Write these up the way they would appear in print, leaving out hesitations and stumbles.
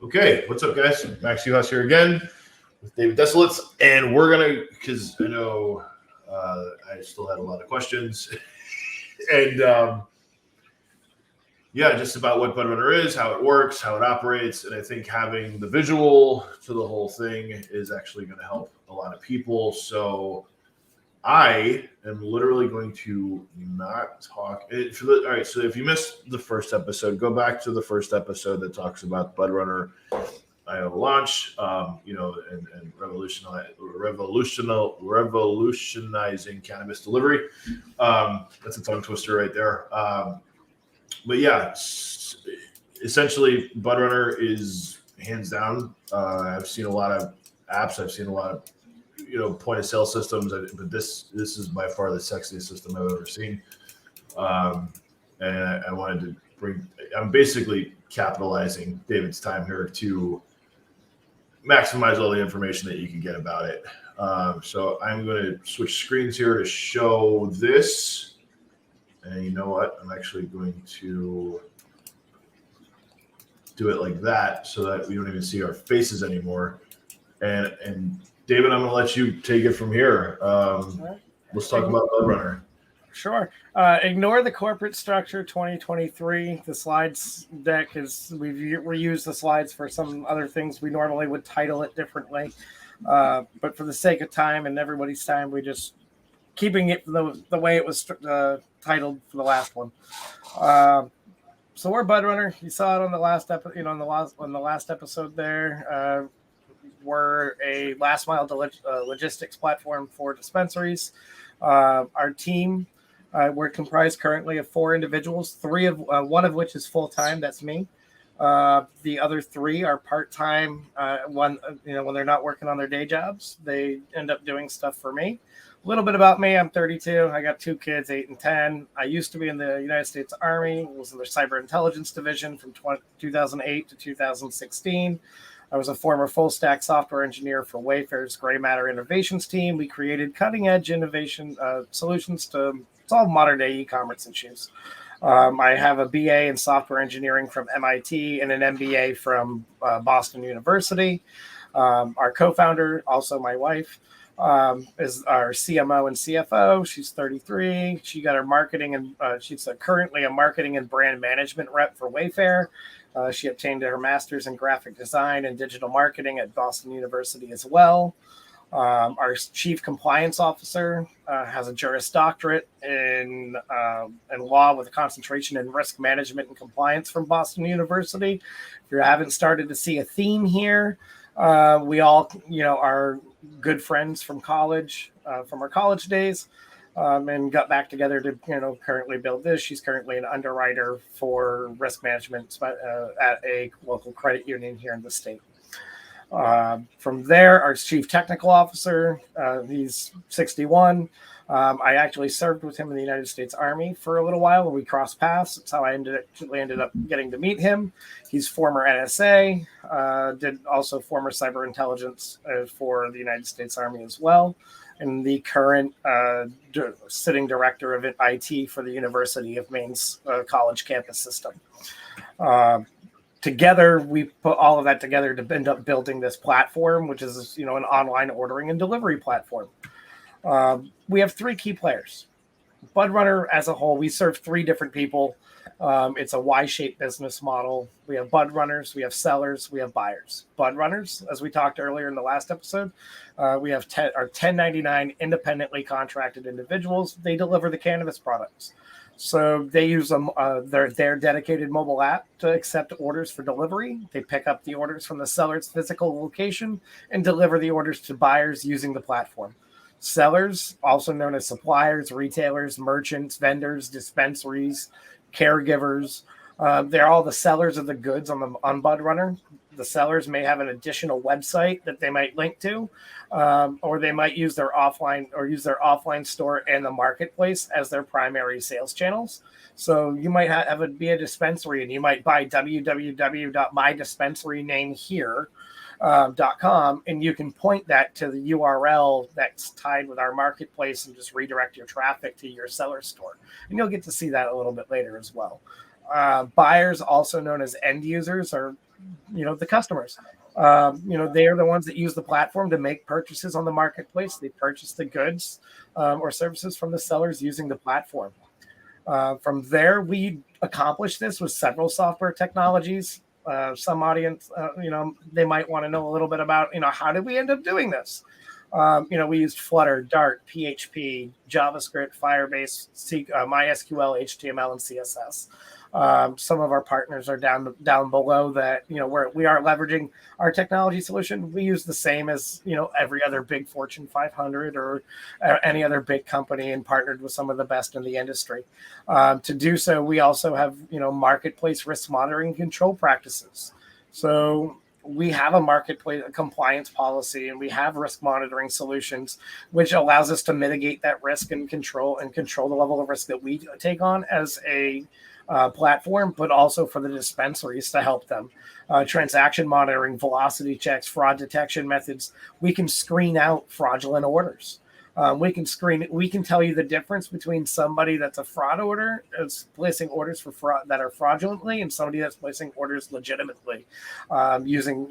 Okay, what's up, guys? Max Uhas here again with David Desolitz, and we're gonna, because I know I still had a lot of questions, and yeah, just about what Budrunner is, how it works, how it operates, and I think having the visual to the whole thing is actually going to help a lot of people. So I am literally going to not talk. All right, so if you missed the first episode, go back to the first episode that talks about Budrunner launch, and revolutionizing cannabis delivery. That's a tongue twister right there. But yeah, essentially, Budrunner is hands down. I've seen a lot of apps. I've seen a lot of point of sale systems, but this is by far the sexiest system I've ever seen. And I wanted to bring. I'm basically capitalizing David's time here to maximize all the information that you can get about it. So I'm going to switch screens here to show this. And you know what? I'm actually going to do it like that so that we don't even see our faces anymore. And David, I'm going to let you take it from here. Let's talk about Budrunner. Sure. Ignore the corporate structure 2023. The slides deck we've reused the slides for some other things. We normally would title it differently. But for the sake of time and everybody's time, we just keeping it the way it was titled for the last one. So we're Budrunner. You saw it on the last episode. On the last episode there. We're a last mile logistics platform for dispensaries. Our team, we're comprised currently of 4 individuals. One of which is full time. That's me. The other 3 are part time. When they're not working on their day jobs, they end up doing stuff for me. A little bit about me. I'm 32. I got 2 kids, 8 and 10. I used to be in the United States Army. I was in their cyber intelligence division from 2008 to 2016. I was a former full-stack software engineer for Wayfair's Gray Matter Innovations team. We created cutting-edge innovation solutions to solve modern-day e-commerce issues. I have a BA in software engineering from MIT and an MBA from Boston University. Our co-founder, also my wife, is our CMO and CFO. She's 33. She got her marketing and she's currently a marketing and brand management rep for Wayfair. She obtained her master's in graphic design and digital marketing at Boston University as well. Our chief compliance officer has a Juris Doctorate in law with a concentration in risk management and compliance from Boston University. If you haven't started to see a theme here, we all, are good friends from college, from our college days. And got back together to, currently build this. She's currently an underwriter for risk management at a local credit union here in the state. From there, our chief technical officer, he's 61. I actually served with him in the United States Army for a little while when we crossed paths. That's how I ended up getting to meet him. He's former NSA, did also former cyber intelligence for the United States Army as well, and the current sitting director of IT for the University of Maine's college campus system. Together, we put all of that together to end up building this platform, which is, an online ordering and delivery platform. We have 3 key players. Budrunner as a whole, we serve 3 different people. It's a Y-shaped business model. We have Budrunners, we have sellers, we have buyers. Budrunners, as we talked earlier in the last episode, we have our 1099 independently contracted individuals. They deliver the cannabis products. So they use their dedicated mobile app to accept orders for delivery. They pick up the orders from the seller's physical location and deliver the orders to buyers using the platform. Sellers, also known as suppliers, retailers, merchants, vendors, dispensaries, caregivers, they're all the sellers of the goods on Budrunner. The sellers may have an additional website that they might link to, or they might use their offline store and the marketplace as their primary sales channels. So you might be a dispensary and you might buy www.mydispensarynamehere.com, and you can point that to the URL that's tied with our marketplace and just redirect your traffic to your seller store. And you'll get to see that a little bit later as well. Buyers, also known as end users, are the customers. They are the ones that use the platform to make purchases on the marketplace. They purchase the goods or services from the sellers using the platform. From there, we accomplish this with several software technologies. Some audience, they might want to know a little bit about, how did we end up doing this? We used Flutter, Dart, PHP, JavaScript, Firebase, MySQL, HTML, and CSS. Some of our partners are down below that, where we are leveraging our technology solution. We use the same as, every other big Fortune 500 or any other big company, and partnered with some of the best in the industry. To do so, we also have, marketplace risk monitoring control practices. So we have a marketplace compliance policy, and we have risk monitoring solutions, which allows us to mitigate that risk and control the level of risk that we take on as a platform, but also for the dispensaries to help them. Transaction monitoring, velocity checks, fraud detection methods. We can screen out fraudulent orders. We can tell you the difference between somebody that's a fraud order, is placing orders for fraud that are fraudulently, and somebody that's placing orders legitimately, using,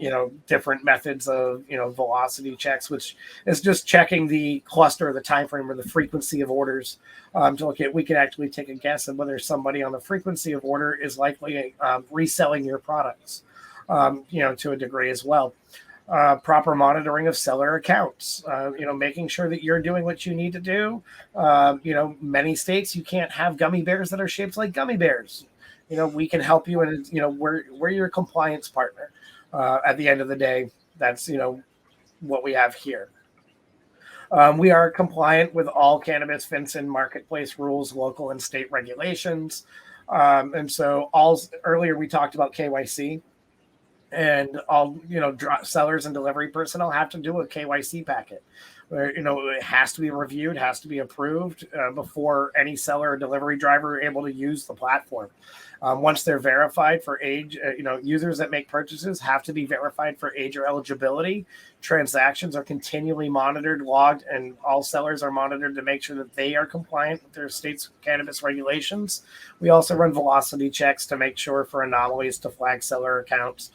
different methods of, velocity checks, which is just checking the cluster, the time frame, or the frequency of orders, to look at. We can actually take a guess at whether somebody on the frequency of order is likely reselling your products, to a degree as well. Proper monitoring of seller accounts, making sure that you're doing what you need to do. Many states, you can't have gummy bears that are shaped like gummy bears. We can help you, and we're your compliance partner. At the end of the day, that's, what we have here. We are compliant with all cannabis FinCEN marketplace rules, local and state regulations. And so earlier we talked about KYC. And all, sellers and delivery personnel have to do a KYC packet where, it has to be reviewed, has to be approved before any seller or delivery driver are able to use the platform. Once they're verified for age, users that make purchases have to be verified for age or eligibility. Transactions are continually monitored, logged, and all sellers are monitored to make sure that they are compliant with their state's cannabis regulations. We also run velocity checks to make sure for anomalies to flag seller accounts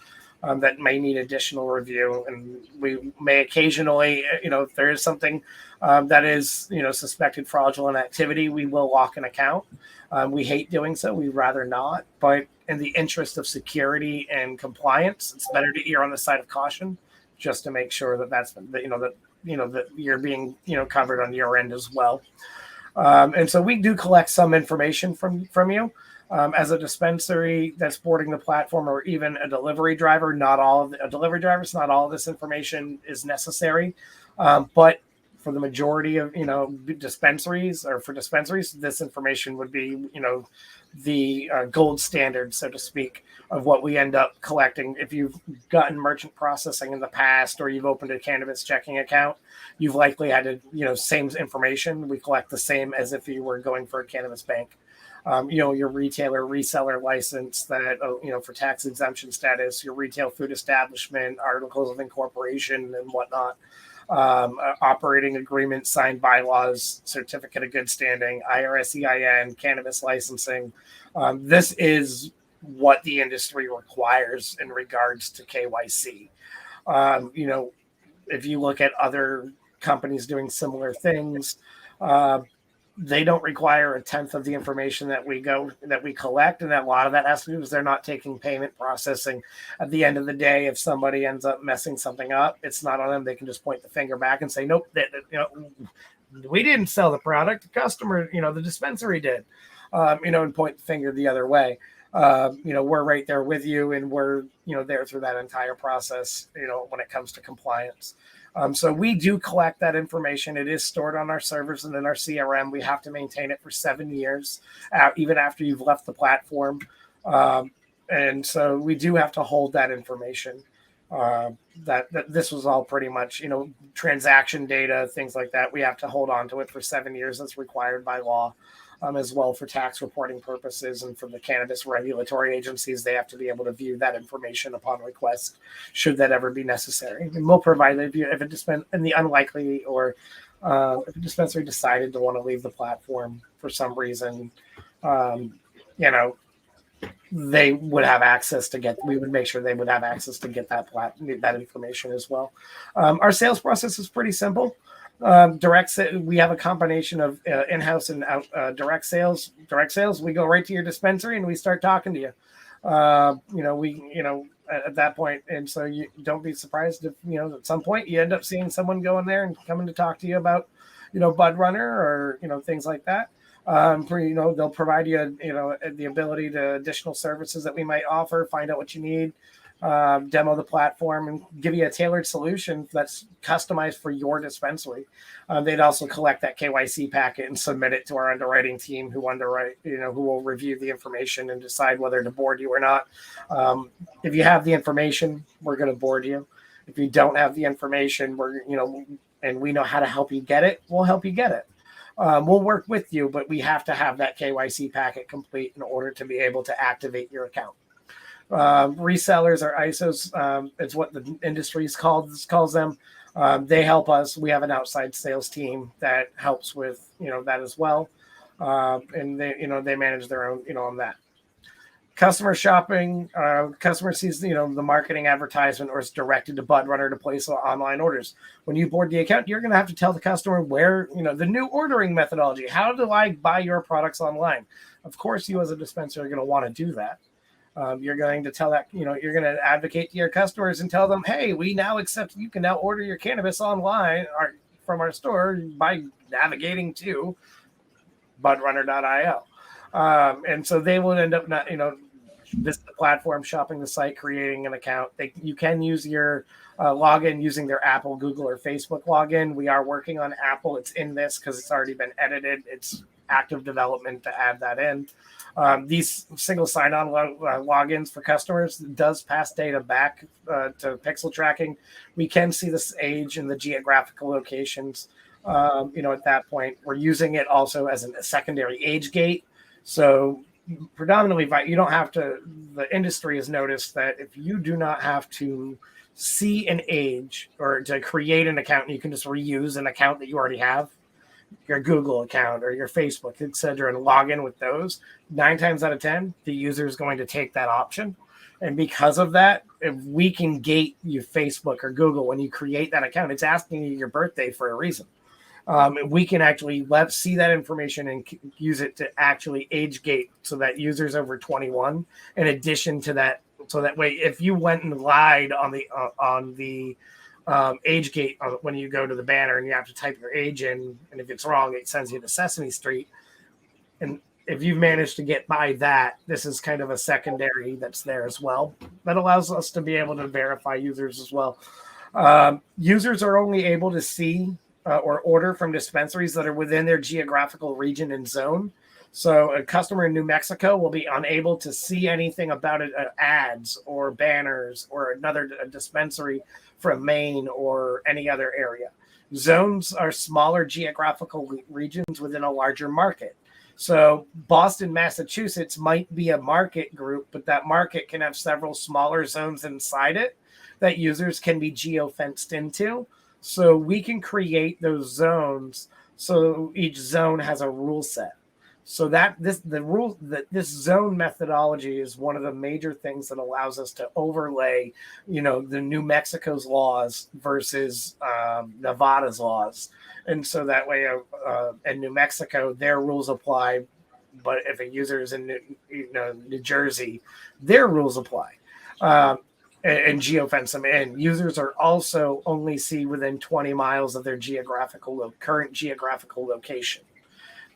that may need additional review. And we may occasionally, if there is something that is, suspected fraudulent activity, we will lock an account. We hate doing so. We'd rather not. But in the interest of security and compliance, it's better to err on the side of caution, just to make sure that you're being, covered on your end as well. And so we do collect some information from you. As a dispensary that's boarding the platform, or even a delivery driver, not all of this information is necessary. But for the majority of, dispensaries, this information would be, the gold standard, so to speak, of what we end up collecting. If you've gotten merchant processing in the past, or you've opened a cannabis checking account, you've likely had to, same information. We collect the same as if you were going for a cannabis bank. Your retailer reseller license that, for tax exemption status, your retail food establishment, articles of incorporation and whatnot, operating agreement, signed bylaws, certificate of good standing, IRS EIN, cannabis licensing. This is what the industry requires in regards to KYC. If you look at other companies doing similar things, they don't require a tenth of the information that we collect, and a lot of that has to do is they're not taking payment processing. At the end of the day, if somebody ends up messing something up, it's not on them. They can just point the finger back and say, nope, we didn't sell the product. The customer, the dispensary did, and point the finger the other way. We're right there with you, and we're, there through that entire process, when it comes to compliance. So we do collect that information. It is stored on our servers and in our CRM. We have to maintain it for 7 years, even after you've left the platform. And so we do have to hold that information. That this was all pretty much, transaction data, things like that. We have to hold on to it for 7 years. That's required by law. As well for tax reporting purposes, and for the cannabis regulatory agencies, they have to be able to view that information upon request, should that ever be necessary. And we'll provide it if it in the unlikely, or if a dispensary decided to want to leave the platform for some reason, they would have access to get. We would make sure they would have access to get that information as well. Our sales process is pretty simple. We have a combination of in-house and out, direct sales. Direct sales, we go right to your dispensary and we start talking to you. At that point, and so you don't be surprised if at some point you end up seeing someone go in there and coming to talk to you about Budrunner or things like that. They'll provide you the ability to additional services that we might offer, find out what you need, demo the platform, and give you a tailored solution that's customized for your dispensary. They'd also collect that KYC packet and submit it to our underwriting team, who will review the information and decide whether to board you or not. If you have the information, we're going to board you. If you don't have the information, and we know how to help you get it, we'll help you get it. We'll work with you, but we have to have that KYC packet complete in order to be able to activate your account. Resellers or ISOs, it's what the industry calls them. They help us. We have an outside sales team that helps with that as well, and they manage their own on that. Customer shopping, customer sees the marketing advertisement or it's directed to Budrunner to place online orders. When you board the account, you're going to have to tell the customer where the new ordering methodology. How do I buy your products online? Of course, you as a dispenser are going to want to do that. You're going to tell that you're going to advocate to your customers and tell them, hey, we now accept you can now order your cannabis online or from our store by navigating to budrunner.io. And so they will end up visit the platform, shopping the site, creating an account. You can use your login using their Apple, Google, or Facebook login. We are working on Apple. It's in this because it's already been edited. It's active development to add that in. These single sign-on logins for customers does pass data back to pixel tracking. We can see this age and the geographical locations. At that point, we're using it also as a secondary age gate. So predominantly, you don't have to. The industry has noticed that if you do not have to see an age or to create an account, you can just reuse an account that you already have, your Google account or your Facebook, etc., and log in with those. 9 times out of 10, the user is going to take that option. And because of that, if we can gate you Facebook or Google when you create that account, it's asking you your birthday for a reason. We can actually see that information and use it to actually age gate so that users over 21, in addition to that, so that way, if you went and lied on the age gate when you go to the banner and you have to type your age in, and if it's wrong, it sends you to Sesame Street. And if you've managed to get by that, this is kind of a secondary that's there as well. That allows us to be able to verify users as well. Users are only able to see or order from dispensaries that are within their geographical region and zone. So a customer in New Mexico will be unable to see anything about it, ads or banners or another dispensary from Maine or any other area. Zones are smaller geographical regions within a larger market. So Boston, Massachusetts might be a market group, but that market can have several smaller zones inside it that users can be geo-fenced into. So we can create those zones so each zone has a rule set. So this zone methodology is one of the major things that allows us to overlay, the New Mexico's laws versus Nevada's laws. And so that way in New Mexico, their rules apply. But if a user is in New Jersey, their rules apply. And geofence them in. Users are also only see within 20 miles of their current geographical location.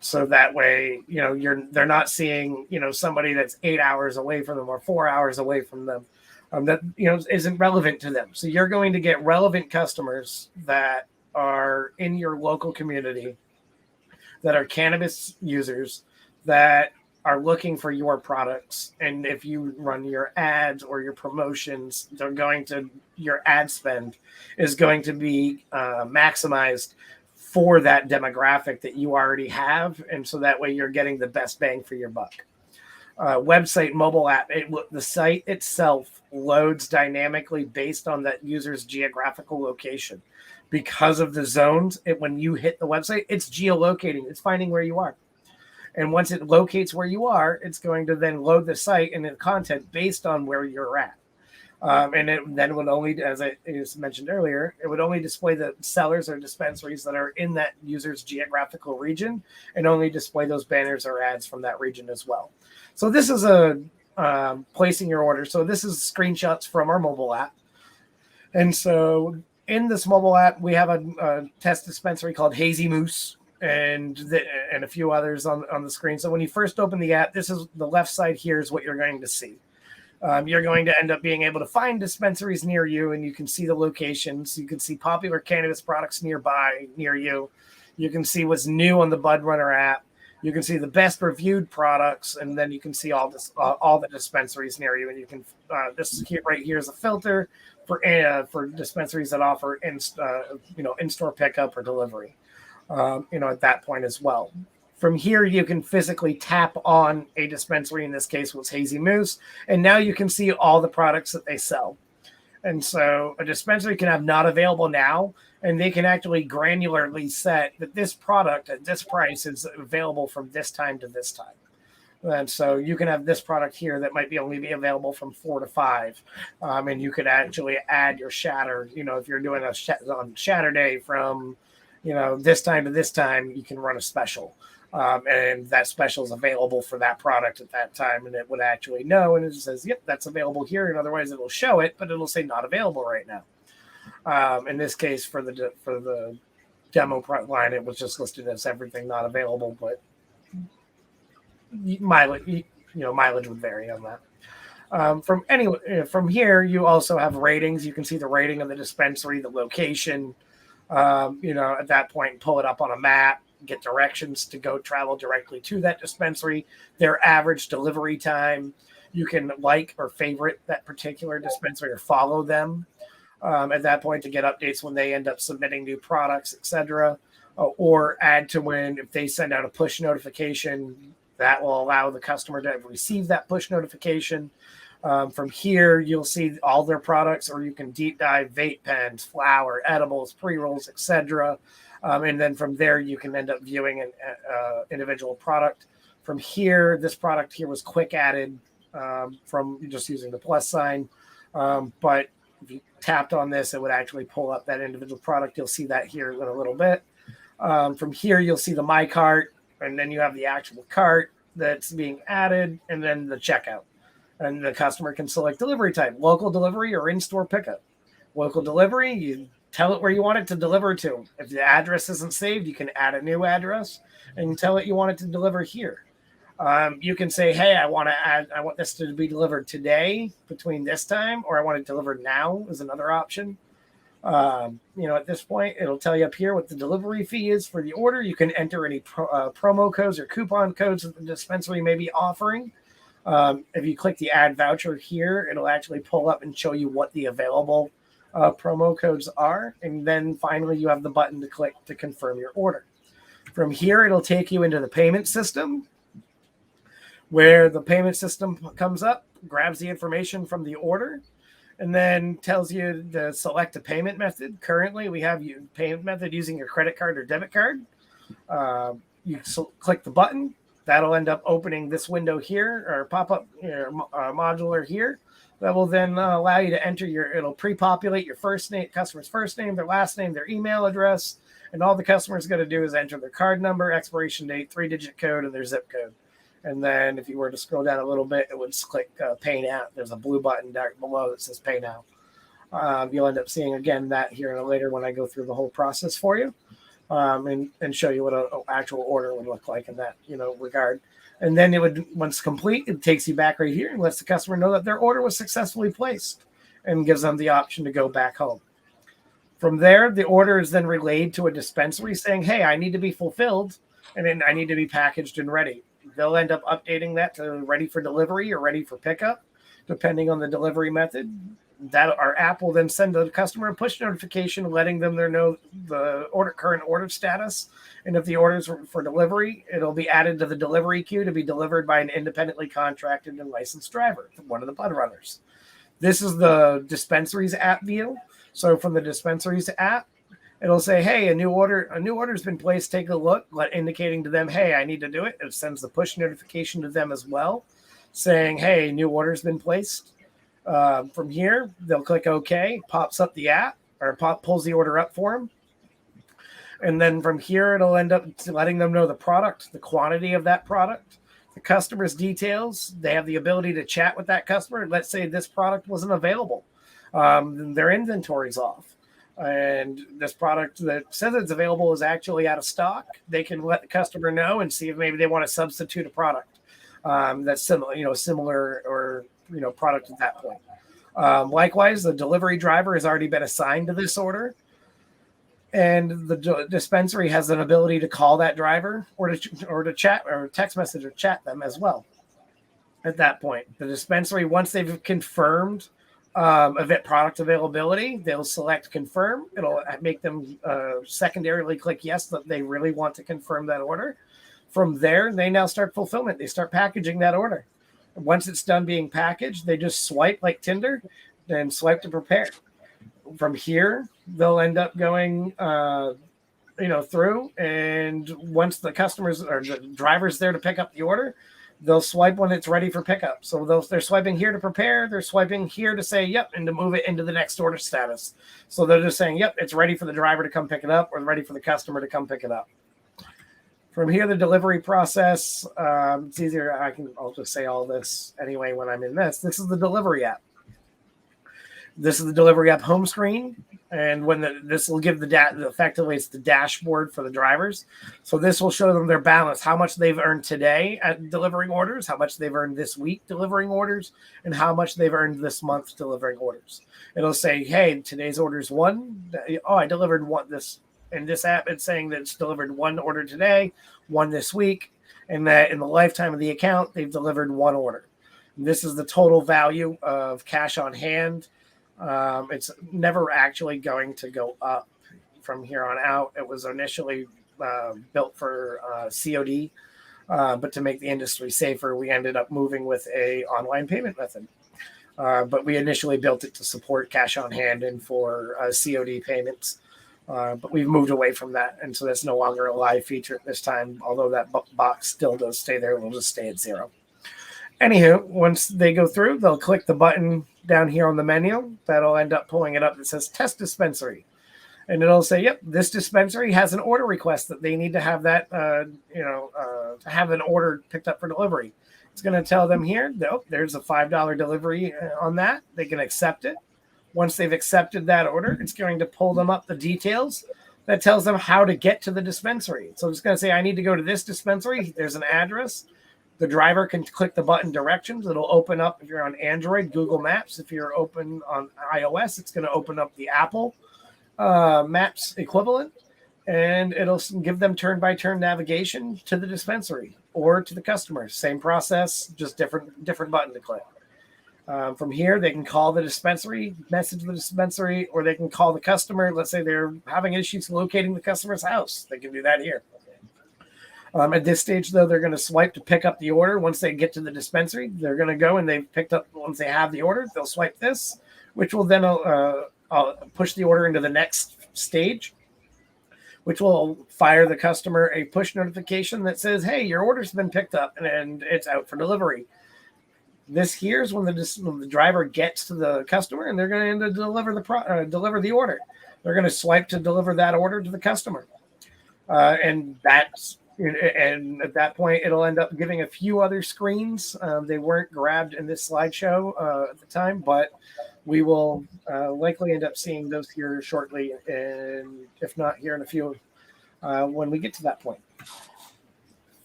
So that way, they're not seeing, somebody that's 8 hours away from them or 4 hours away from them that, isn't relevant to them. So you're going to get relevant customers that are in your local community that are cannabis users that are looking for your products. And if you run your ads or your promotions, your ad spend is going to be maximized for that demographic that you already have. And so that way you're getting the best bang for your buck. Website, mobile app, the site itself loads dynamically based on that user's geographical location. Because of the zones, when you hit the website, it's geolocating. It's finding where you are. And once it locates where you are, it's going to then load the site and the content based on where you're at. And it then would only, as I mentioned earlier, it would only display the sellers or dispensaries that are in that user's geographical region, and only display those banners or ads from that region as well. So this is a placing your order. So this is screenshots from our mobile app. And so in this mobile app, we have a test dispensary called Hazy Moose, and a few others on the screen. So when you first open the app, this is the left side here is what you're going to see. You're going to end up being able to find dispensaries near you, and you can see the locations. You can see popular cannabis products nearby near you. You can see what's new on the Budrunner app. You can see the best reviewed products, and then you can see all the dispensaries near you. And you can this here, right here is a filter for dispensaries that offer in-store pickup or delivery. At that point as well. From here, you can physically tap on a dispensary. In this case, was Hazy Moose, and now you can see all the products that they sell. And so a dispensary can have not available now, and they can actually granularly set that this product at this price is available from this time to this time. And so you can have this product here that might only be available from 4 to 5. And you could actually add your shatter, if you're doing on shatter day from, this time to this time, you can run a special. And that special is available for that product at that time, and it would actually know, and it says, yep, that's available here, and otherwise it'll show it, but it'll say not available right now. In this case, for the demo line, it was just listed as everything not available, but mileage would vary on that. From here, you also have ratings. You can see the rating of the dispensary, the location. At that point, pull it up on a map, get directions to go travel directly to that dispensary, their average delivery time. You can like or favorite that particular dispensary or follow them at that point to get updates when they end up submitting new products, etc. Or add to when, if they send out a push notification, that will allow the customer to receive that push notification. From here, you'll see all their products, or you can deep dive vape pens, flour, edibles, pre-rolls, etc. And then from there, you can end up viewing an individual product. From here, this product here was quick added from just using the plus sign. But if you tapped on this, it would actually pull up that individual product. You'll see that here in a little bit. From here, you'll see the My Cart, and then you have the actual cart that's being added, and then the checkout. And the customer can select delivery type, local delivery or in-store pickup. Local delivery, you tell it where you want it to deliver to. If the address isn't saved, you can add a new address and tell it you want it to deliver here. You can say, hey, I want this to be delivered today between this time, or I want it delivered now is another option. At this point, it'll tell you up here what the delivery fee is for the order. You can enter any promo codes or coupon codes that the dispensary may be offering. If you click the add voucher here, it'll actually pull up and show you what the available promo codes are. And then finally, you have the button to click to confirm your order. From here, it'll take you into the payment system, where the payment system comes up, grabs the information from the order, and then tells you to select a payment method. Currently, we have your payment method using your credit card or debit card. You click the button. That'll end up opening this window here, or pop-up modular here. That will then allow you to enter it'll pre-populate your first name, customer's first name, their last name, their email address, and all the customer's going to do is enter their card number, expiration date, 3-digit code, and their zip code. And then if you were to scroll down a little bit, it would click Pay Now. There's a blue button down below that says Pay Now. You'll end up seeing, again, that here later when I go through the whole process for you. And show you what an actual order would look like in that regard. And then it would, once complete, it takes you back right here and lets the customer know that their order was successfully placed and gives them the option to go back home. From there, the order is then relayed to a dispensary saying, hey, I need to be fulfilled, and then I need to be packaged and ready. They'll end up updating that to ready for delivery or ready for pickup, depending on the delivery method. That our app will then send the customer a push notification letting them know the current order status. And if the order is for delivery, it'll be added to the delivery queue to be delivered by an independently contracted and licensed driver, one of the Budrunners. This is the Dispensaries app view. So from the Dispensaries app, It'll say, hey, a new order's been placed. Take a look, indicating to them, hey, I need to do it. It sends the push notification to them as well, saying, hey, new order's been placed. From here, they'll click OK, pops up the app, or pulls the order up for them. And then from here, it'll end up letting them know the product, the quantity of that product, the customer's details. They have the ability to chat with that customer. Let's say this product wasn't available. Their inventory's off. And this product that says it's available is actually out of stock. They can let the customer know and see if maybe they want to substitute a product that's similar or product at that point. Likewise, the delivery driver has already been assigned to this order, and the dispensary has an ability to call that driver or to chat or text message or chat them as well. At that point, the dispensary, once they've confirmed product availability, they'll select confirm. It'll make them secondarily click yes that they really want to confirm that order. From there, they now start fulfillment. They start packaging that order. Once it's done being packaged, they just swipe like Tinder and swipe to prepare. From here, they'll end up going through, and once the customers or the driver's there to pick up the order, they'll swipe when it's ready for pickup. So they're swiping here to prepare. They're swiping here to say, yep, and to move it into the next order status. So they're just saying, yep, it's ready for the driver to come pick it up or ready for the customer to come pick it up. From here, the delivery process, it's easier. I'll just say all this anyway when I'm in this. This is the delivery app. This is the delivery app home screen. And this will give effectively it's the dashboard for the drivers. So this will show them their balance, how much they've earned today at delivering orders, how much they've earned this week delivering orders, and how much they've earned this month delivering orders. It'll say, hey, today's order's one. Oh, I delivered one this. In this app, it's saying that it's delivered one order today, one this week, and that in the lifetime of the account, they've delivered one order. And this is the total value of cash on hand. It's never actually going to go up from here on out. It was initially built for COD, but to make the industry safer, we ended up moving with a online payment method. But we initially built it to support cash on hand and for COD payments. But we've moved away from that, and so that's no longer a live feature at this time, although that box still does stay there. It'll just stay at 0. Anywho, once they go through, they'll click the button down here on the menu. That'll end up pulling it up that says Test Dispensary. And it'll say, yep, this dispensary has an order request that they need to have that, to have an order picked up for delivery. It's going to tell them here, there's a $5 delivery on that. They can accept it. Once they've accepted that order, it's going to pull them up the details that tells them how to get to the dispensary. So it's going to say, I need to go to this dispensary. There's an address. The driver can click the button directions. It'll open up, if you're on Android, Google Maps. If you're open on iOS, it's going to open up the Apple Maps equivalent, and it'll give them turn-by-turn navigation to the dispensary or to the customer. Same process, just different button to click. From here, they can call the dispensary, message the dispensary, or they can call the customer. Let's say they're having issues locating the customer's house. They can do that here. At this stage, though, they're going to swipe to pick up the order. Once they get to the dispensary, they're going to go and they've picked up, once they have the order, they'll swipe this, which will then push the order into the next stage, which will fire the customer a push notification that says, hey, your order's been picked up and it's out for delivery. This here is when the driver gets to the customer, and they're going to deliver the order. They're going to swipe to deliver that order to the customer, and at that point, it'll end up giving a few other screens. They weren't grabbed in this slideshow at the time, but we will likely end up seeing those here shortly, and if not here in a few, when we get to that point.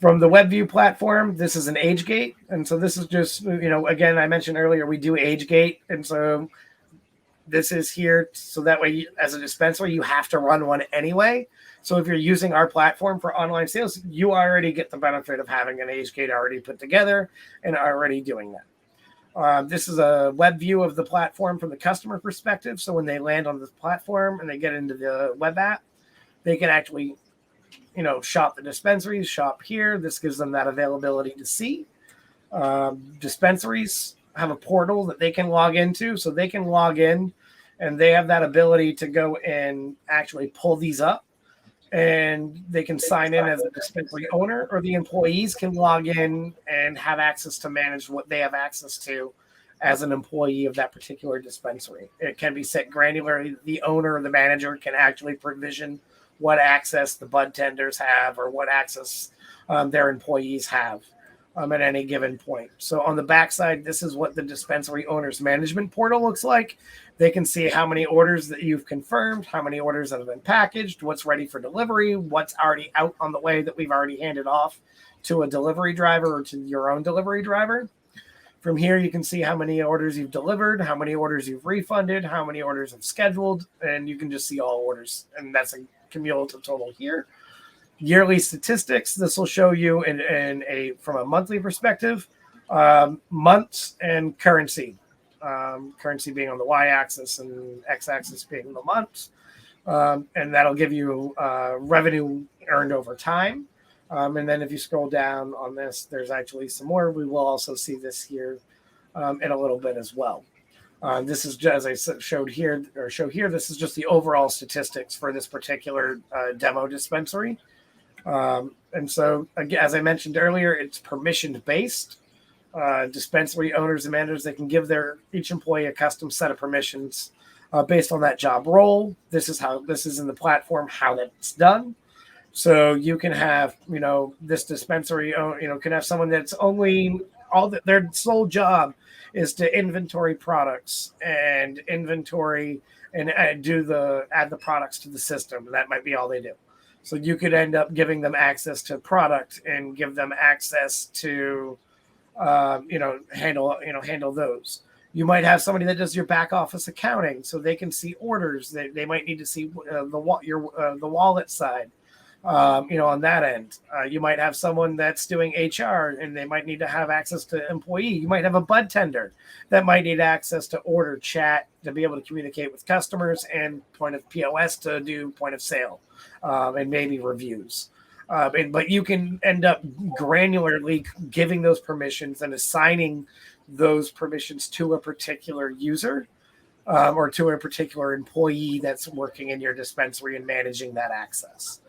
From the WebView platform, this is an age gate. And so this is just, again, I mentioned earlier, we do age gate. And so this is here. So that way, as a dispensary, you have to run one anyway. So if you're using our platform for online sales, you already get the benefit of having an age gate already put together and already doing that. This is a web view of the platform from the customer perspective. So when they land on this platform and they get into the web app, they can actually shop the dispensaries, shop here. This gives them that availability to see. Dispensaries have a portal that they can log into, so they can log in and they have that ability to go and actually pull these up, and they can sign in as a dispensary owner, or the employees can log in and have access to manage what they have access to as an employee of that particular dispensary. It can be set granularly. The owner or the manager can actually provision what access the bud tenders have, or what access their employees have at any given point. So on the backside, this is what the dispensary owner's management portal looks like. They can see how many orders that you've confirmed, how many orders that have been packaged, what's ready for delivery, what's already out on the way that we've already handed off to a delivery driver or to your own delivery driver. From here, you can see how many orders you've delivered, how many orders you've refunded, how many orders have scheduled, and you can just see all orders. And that's a cumulative total here. Yearly statistics. This will show you from a monthly perspective, months and currency. Currency being on the y-axis and x-axis being the months. And that'll give you revenue earned over time. And then if you scroll down on this, there's actually some more. We will also see this here in a little bit as well. This is just, as I show here, this is just the overall statistics for this particular demo dispensary. And so, as I mentioned earlier, it's permission based. Dispensary owners and managers, they can give each employee a custom set of permissions based on that job role. This is in the platform, how that's done. So you can have, this dispensary, can have someone that's only their sole job is to inventory products and inventory and add the products to the system. That might be all they do. So you could end up giving them access to product and give them access to, handle those. You might have somebody that does your back office accounting, so they can see orders. They might need to see the wallet side. On that end, you might have someone that's doing HR, and they might need to have access to employee. You might have a bud tender that might need access to order chat to be able to communicate with customers, and point of POS to do point of sale, and maybe reviews. But you can end up granularly giving those permissions and assigning those permissions to a particular user, or to a particular employee that's working in your dispensary and managing that access.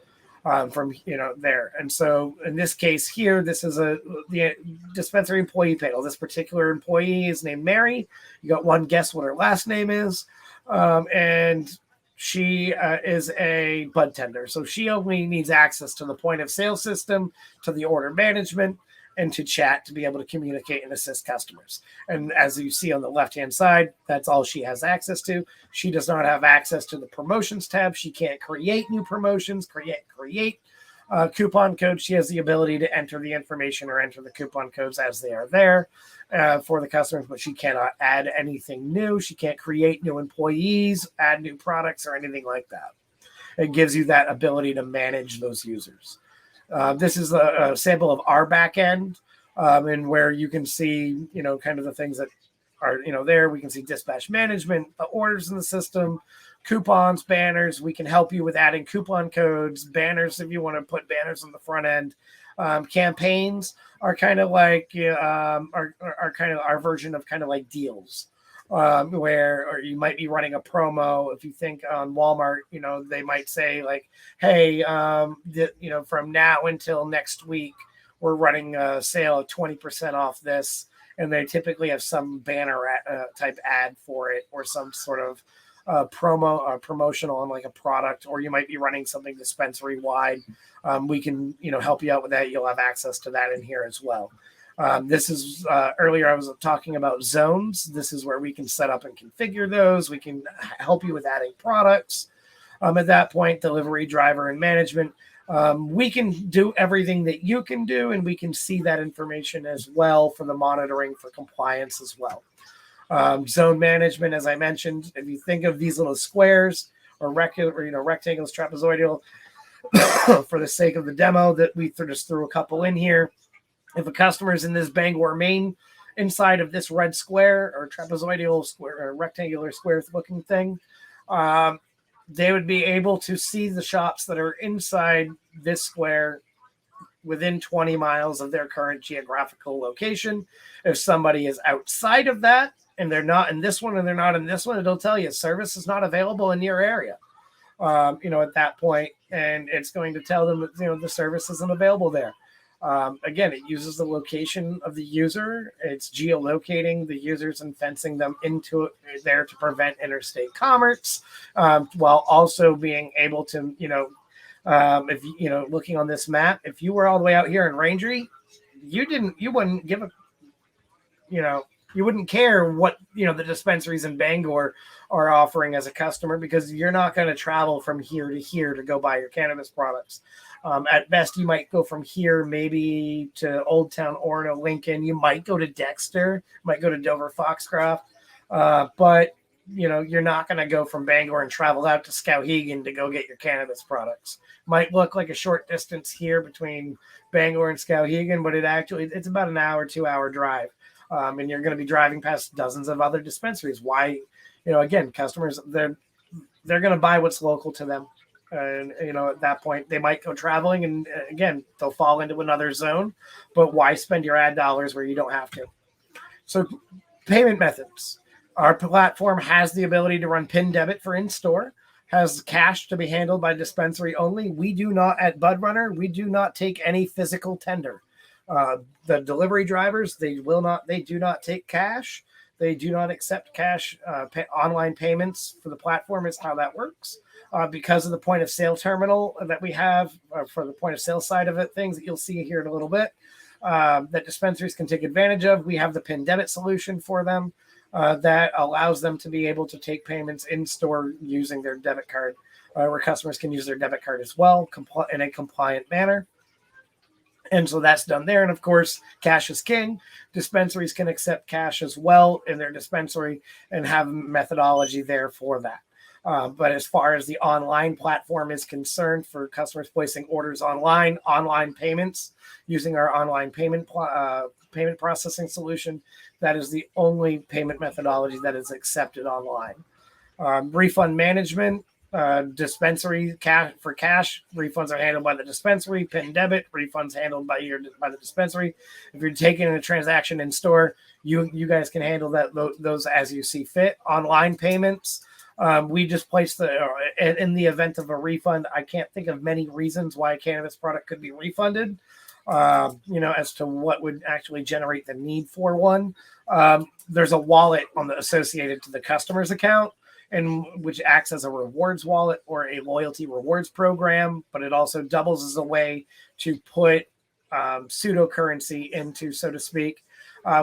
From there. And so in this case here, this is the dispensary employee panel. This particular employee is named Mary. You got one guess what her last name is, and she is a bud tender. So she only needs access to the point of sale system, to the order management, and to chat to be able to communicate and assist customers. And as you see on the left-hand side, that's all she has access to. She does not have access to the promotions tab. She can't create new promotions, create coupon codes. She has the ability to enter the information or enter the coupon codes as they are there for the customers, but she cannot add anything new. She can't create new employees, add new products, or anything like that. It gives you that ability to manage those users. This is a sample of our back end, and where you can see, kind of the things that are, there. We can see dispatch management, the orders in the system, coupons, banners. We can help you with adding coupon codes, banners if you want to put banners on the front end. Campaigns are kind of like are kind of our version of kind of like deals. Or you might be running a promo. If you think on Walmart, they might say like, hey, from now until next week, we're running a sale of 20% off this. And they typically have some banner type ad for it, or some sort of promotional on like a product, or you might be running something dispensary wide. We can, help you out with that. You'll have access to that in here as well. This is earlier I was talking about zones. This is where we can set up and configure those. We can help you with adding products. At that point, delivery, driver, and management. We can do everything that you can do, and we can see that information as well for the monitoring for compliance as well. Zone management, as I mentioned, if you think of these little squares or rectangles, trapezoidal, for the sake of the demo, that we just threw a couple in here. If a customer is in this Bangor, Maine, inside of this red square or trapezoidal square or rectangular square looking thing, they would be able to see the shops that are inside this square within 20 miles of their current geographical location. If somebody is outside of that and they're not in this one and they're not in this one, it'll tell you service is not available in your area. At that point, and it's going to tell them that, the service isn't available there. Again, it uses the location of the user. It's geolocating the users and fencing them into there to prevent interstate commerce, while also being able to, if looking on this map, if you were all the way out here in Rangery, you wouldn't give a, you wouldn't care what, the dispensaries in Bangor are offering as a customer, because you're not going to travel from here to here to go buy your cannabis products. At best, you might go from here maybe to Old Town, Orono, Lincoln. You might go to Dexter, might go to Dover, Foxcroft. But, you're not going to go from Bangor and travel out to Skowhegan to go get your cannabis products. Might look like a short distance here between Bangor and Skowhegan, but it's about an hour, 2-hour drive. And you're going to be driving past dozens of other dispensaries. Why? Again, customers, they're going to buy what's local to them. And, at that point, they might go traveling, and again, they'll fall into another zone. But why spend your ad dollars where you don't have to? So payment methods. Our platform has the ability to run PIN debit for in-store, has cash to be handled by dispensary only. We do not, at Budrunner, we do not take any physical tender. The delivery drivers, they do not take cash. They do not accept cash. Online payments for the platform is how that works. Because of the point of sale terminal that we have for the point of sale side of it, things that you'll see here in a little bit, that dispensaries can take advantage of. We have the PIN debit solution for them that allows them to be able to take payments in store using their debit card, where customers can use their debit card as well in a compliant manner. And so that's done there. And of course, cash is king. Dispensaries can accept cash as well in their dispensary and have methodology there for that. But as far as the online platform is concerned, for customers placing orders online payments using our online payment processing solution, that is the only payment methodology that is accepted online. Refund management. Dispensary cash refunds are handled by the dispensary. PIN debit refunds handled by the dispensary. If you're taking a transaction in store, you guys can handle those as you see fit. Online payments, we just place in the event of a refund. I can't think of many reasons why a cannabis product could be refunded. As to what would actually generate the need for one. There's a wallet associated to the customer's account, and which acts as a rewards wallet or a loyalty rewards program, but it also doubles as a way to put pseudocurrency into, so to speak,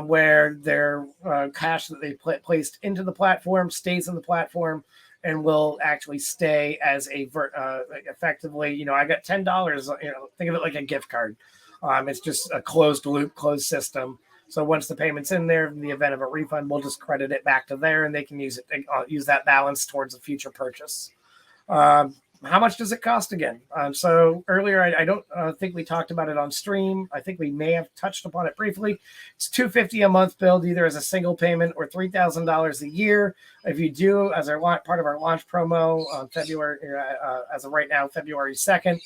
where their cash that they placed into the platform stays in the platform and will actually stay as effectively, I got $10, think of it like a gift card. It's just a closed loop, closed system. So once the payment's in there, in the event of a refund, we'll just credit it back to there, and they can use that balance towards a future purchase. How much does it cost again? So earlier, I don't think we talked about it on stream. I think we may have touched upon it briefly. It's $250 a month billed either as a single payment or $3,000 a year. If you do, as part of our launch promo on February, as of right now, February 2nd,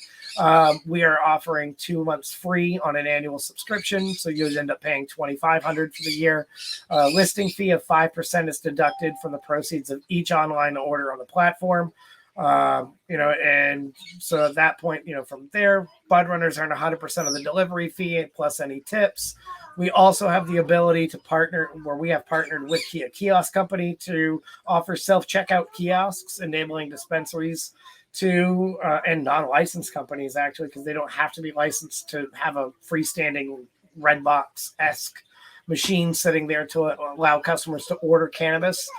we are offering 2 months free on an annual subscription. So you'll end up paying $2,500 for the year. Listing fee of 5% is deducted from the proceeds of each online order on the platform. And so at that point, from there, Budrunners earn 100% of the delivery fee plus any tips. We also have the ability to partner, where we have partnered with a kiosk company to offer self-checkout kiosks, enabling dispensaries to, and non-licensed companies actually, because they don't have to be licensed to have a freestanding Redbox-esque machine sitting there to allow customers to order cannabis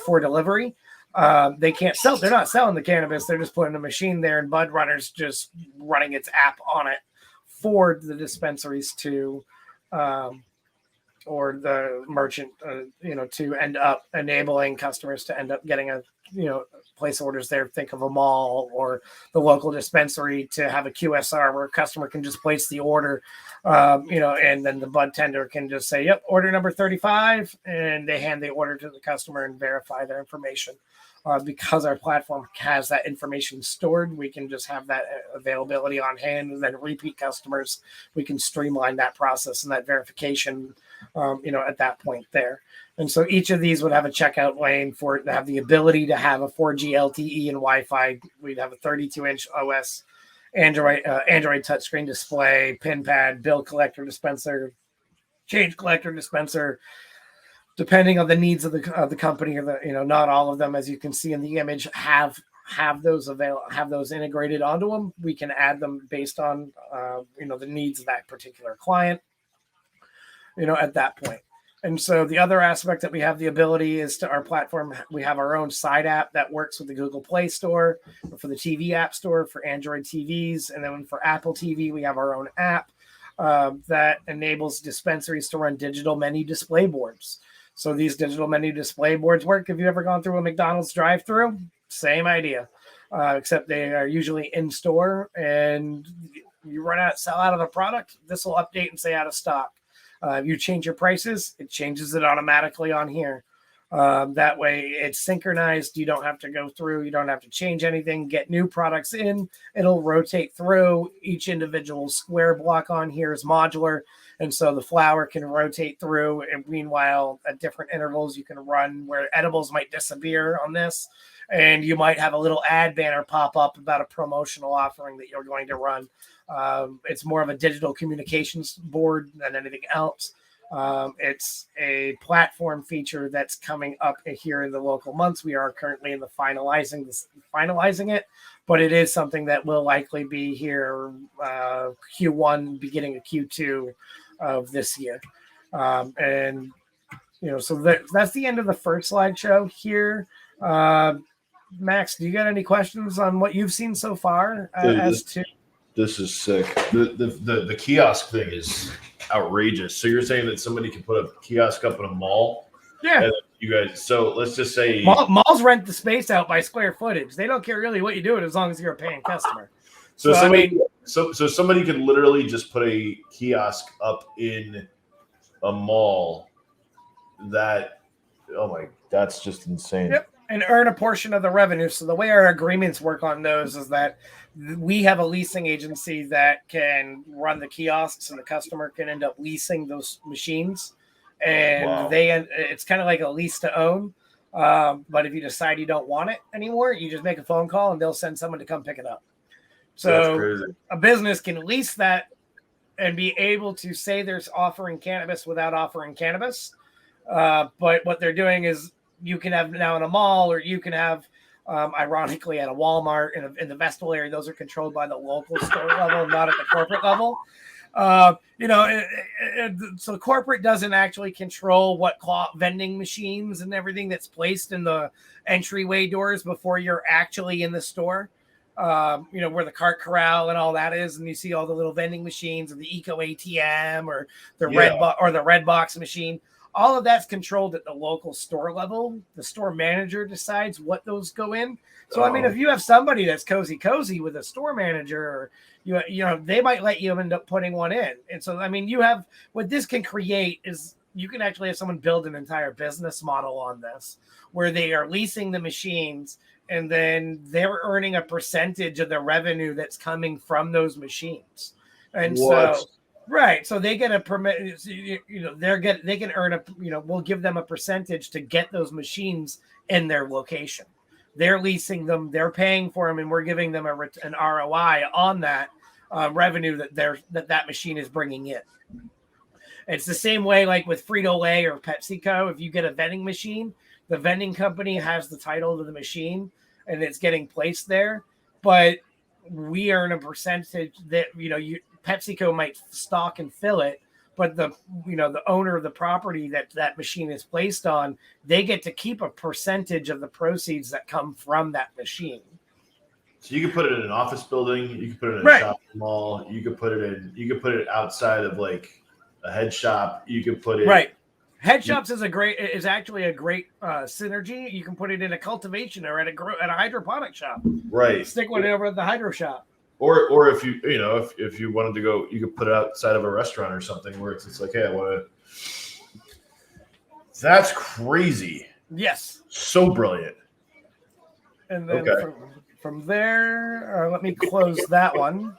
for delivery. They can't sell. They're not selling the cannabis. They're just putting a machine there, and Budrunner's just running its app on it for the dispensaries to, or the merchant, to end up enabling customers to end up getting place orders there. Think of a mall or the local dispensary to have a QSR where a customer can just place the order, and then the bud tender can just say, yep, order number 35, and they hand the order to the customer and verify their information. Because our platform has that information stored, we can just have that availability on hand, and then repeat customers, we can streamline that process and that verification, at that point there. And so each of these would have a checkout lane for it to have the ability to have a 4G LTE and Wi-Fi. We'd have a 32-inch OS Android touchscreen display, pin pad, bill collector dispenser, change collector dispenser, depending on the needs of the company. Or not all of them, as you can see in the image, have those integrated onto them. We can add them based on the needs of that particular client. At that point. And so the other aspect that we have the ability is to our platform. We have our own side app that works with the Google Play Store, for the TV App Store for Android TVs. And then for Apple TV, we have our own app that enables dispensaries to run digital menu display boards. So these digital menu display boards work. Have you ever gone through a McDonald's drive-through? Same idea, except they are usually in store, and you sell out of a product, this will update and say out of stock. If you change your prices, it changes it automatically on here. That way it's synchronized. You don't have to go through. You don't have to change anything. Get new products in. It'll rotate through. Each individual square block on here is modular. And so the flower can rotate through. And meanwhile, at different intervals, you can run where edibles might disappear on this. And you might have a little ad banner pop up about a promotional offering that you're going to run. It's more of a digital communications board than anything else. It's a platform feature that's coming up here in the local months. We are currently in the finalizing it, but it is something that will likely be here Q1, beginning of Q2 of this year. So that's the end of the first slideshow here. Max, do you got any questions on what you've seen so far This is sick. The kiosk thing is outrageous. So you're saying that somebody can put a kiosk up in a mall? Yeah. You guys. So let's just say malls rent the space out by square footage. They don't care really what you do it as long as you're a paying customer. So somebody could literally just put a kiosk up in a mall. That's just insane. Yep. And earn a portion of the revenue. So the way our agreements work on those is that we have a leasing agency that can run the kiosks, and the customer can end up leasing those machines. And wow. It's kind of like a lease to own. But if you decide you don't want it anymore, you just make a phone call and they'll send someone to come pick it up. So a business can lease that and be able to say they're offering cannabis without offering cannabis. But what they're doing is, you can have now in a mall, or you can have, ironically, at a Walmart in the Vestal area. Those are controlled by the local store level, not at the corporate level. So corporate doesn't actually control what vending machines and everything that's placed in the entryway doors before you're actually in the store. Where the cart corral and all that is, and you see all the little vending machines, and the Eco ATM or the red box machine. All of that's controlled at the local store level. The store manager decides what those go in. So, if you have somebody that's cozy with a store manager, or, they might let you end up putting one in. And so, you have what this can create is you can actually have someone build an entire business model on this, where they are leasing the machines and then they're earning a percentage of the revenue that's coming from those machines. And right. So they get a permit, they can earn we'll give them a percentage to get those machines in their location. They're leasing them, they're paying for them, and we're giving them an ROI on that revenue that machine is bringing in. It's the same way like with Frito-Lay or PepsiCo. If you get a vending machine, the vending company has the title to the machine and it's getting placed there, but we earn a percentage that, PepsiCo might stock and fill it, but the owner of the property that machine is placed on, they get to keep a percentage of the proceeds that come from that machine. So you can put it in an office building, you can put it in a shopping mall, you could put it outside of like a head shop, you could put it Head shops is actually a great synergy. You can put it in a cultivation or at a hydroponic shop. Right. Stick one over at the hydro shop. Or if if you wanted to go, you could put it outside of a restaurant or something where it's like, hey, I want to. That's crazy. Yes. So brilliant. And then from there, let me close that one.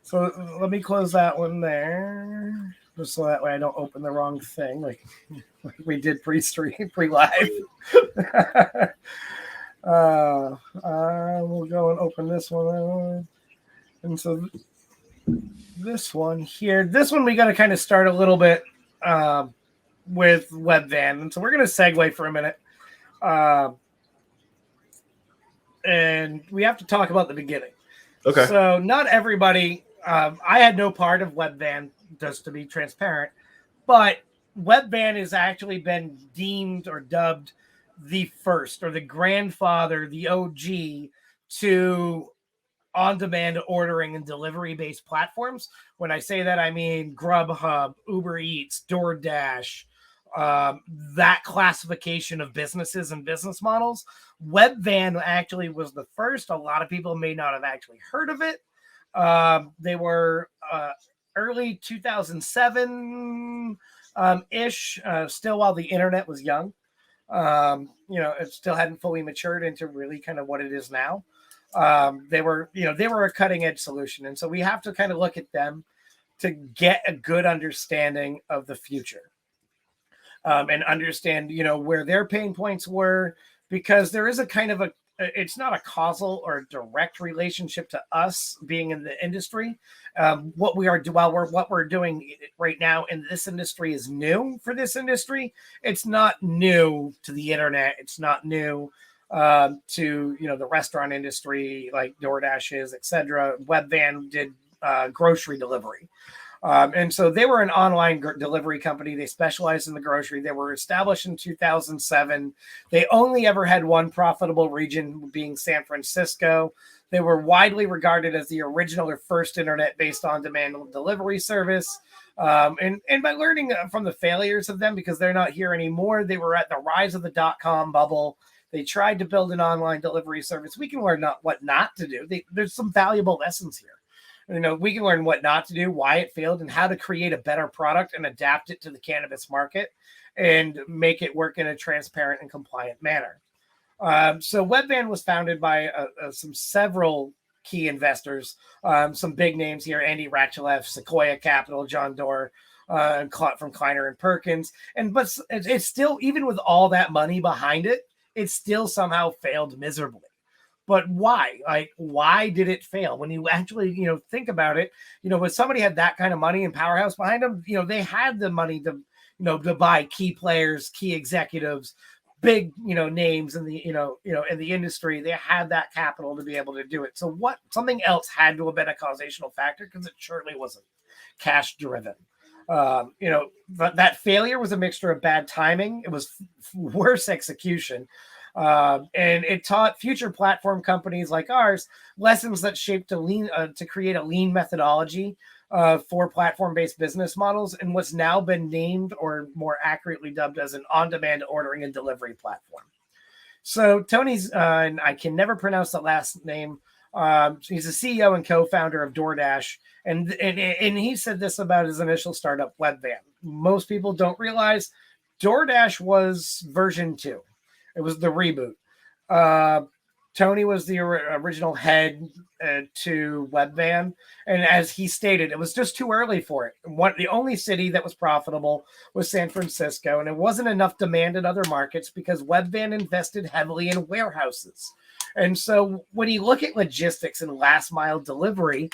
So let me close that one there. just so that way I don't open the wrong thing, like we did pre-live. We'll go and open this one. And so this one here, we got to kind of start a little bit with Webvan. And so we're going to segue for a minute. And we have to talk about the beginning. Okay. So not everybody, I had no part of Webvan, just to be transparent, but Webvan has actually been deemed or dubbed the first or the grandfather, the OG to on-demand ordering and delivery-based platforms. When I say that, I mean Grubhub, Uber Eats, DoorDash, that classification of businesses and business models. Webvan actually was the first. A lot of people may not have actually heard of it. They were early 2007 ish, still while the internet was young. It still hadn't fully matured into really kind of what it is now. They were a cutting edge solution. And so we have to kind of look at them to get a good understanding of the future. And understand, where their pain points were, because there is a kind of it's not a causal or direct relationship to us being in the industry. What we're doing right now in this industry is new for this industry. It's not new to the internet. It's not new to the restaurant industry like DoorDash is, etc. Webvan did grocery delivery. And so they were an online delivery company. They specialized in the grocery. They were established in 2007. They only ever had one profitable region, being San Francisco. They were widely regarded as the original or first internet-based on-demand delivery service. And by learning from the failures of them, because they're not here anymore, they were at the rise of the dot-com bubble. They tried to build an online delivery service. We can learn what not to do. There's some valuable lessons here. We can learn what not to do, why it failed, and how to create a better product and adapt it to the cannabis market and make it work in a transparent and compliant manner. So Webvan was founded by several key investors, some big names here: Andy Rachleff, Sequoia Capital, John Doerr, from Kleiner and Perkins. But it's still, even with all that money behind it, it still somehow failed miserably. But why? Why did it fail? When you actually, think about it, when somebody had that kind of money and powerhouse behind them, they had the money to, to buy key players, key executives, big, names in the, in the industry. They had that capital to be able to do it. So something else had to have been a causational factor, because it surely wasn't cash driven. But that failure was a mixture of bad timing. It was worse execution. And it taught future platform companies like ours lessons that shaped to create a lean methodology for platform-based business models, and what's now been named, or more accurately dubbed, as an on-demand ordering and delivery platform. So Tony's, and I can never pronounce the last name. He's the CEO and co-founder of DoorDash, and he said this about his initial startup, Webvan. Most people don't realize DoorDash was version 2. It was the reboot. Tony was the original head to Webvan. And as he stated, it was just too early for it. The only city that was profitable was San Francisco, and it wasn't enough demand in other markets because Webvan invested heavily in warehouses. And so when you look at logistics and last mile delivery,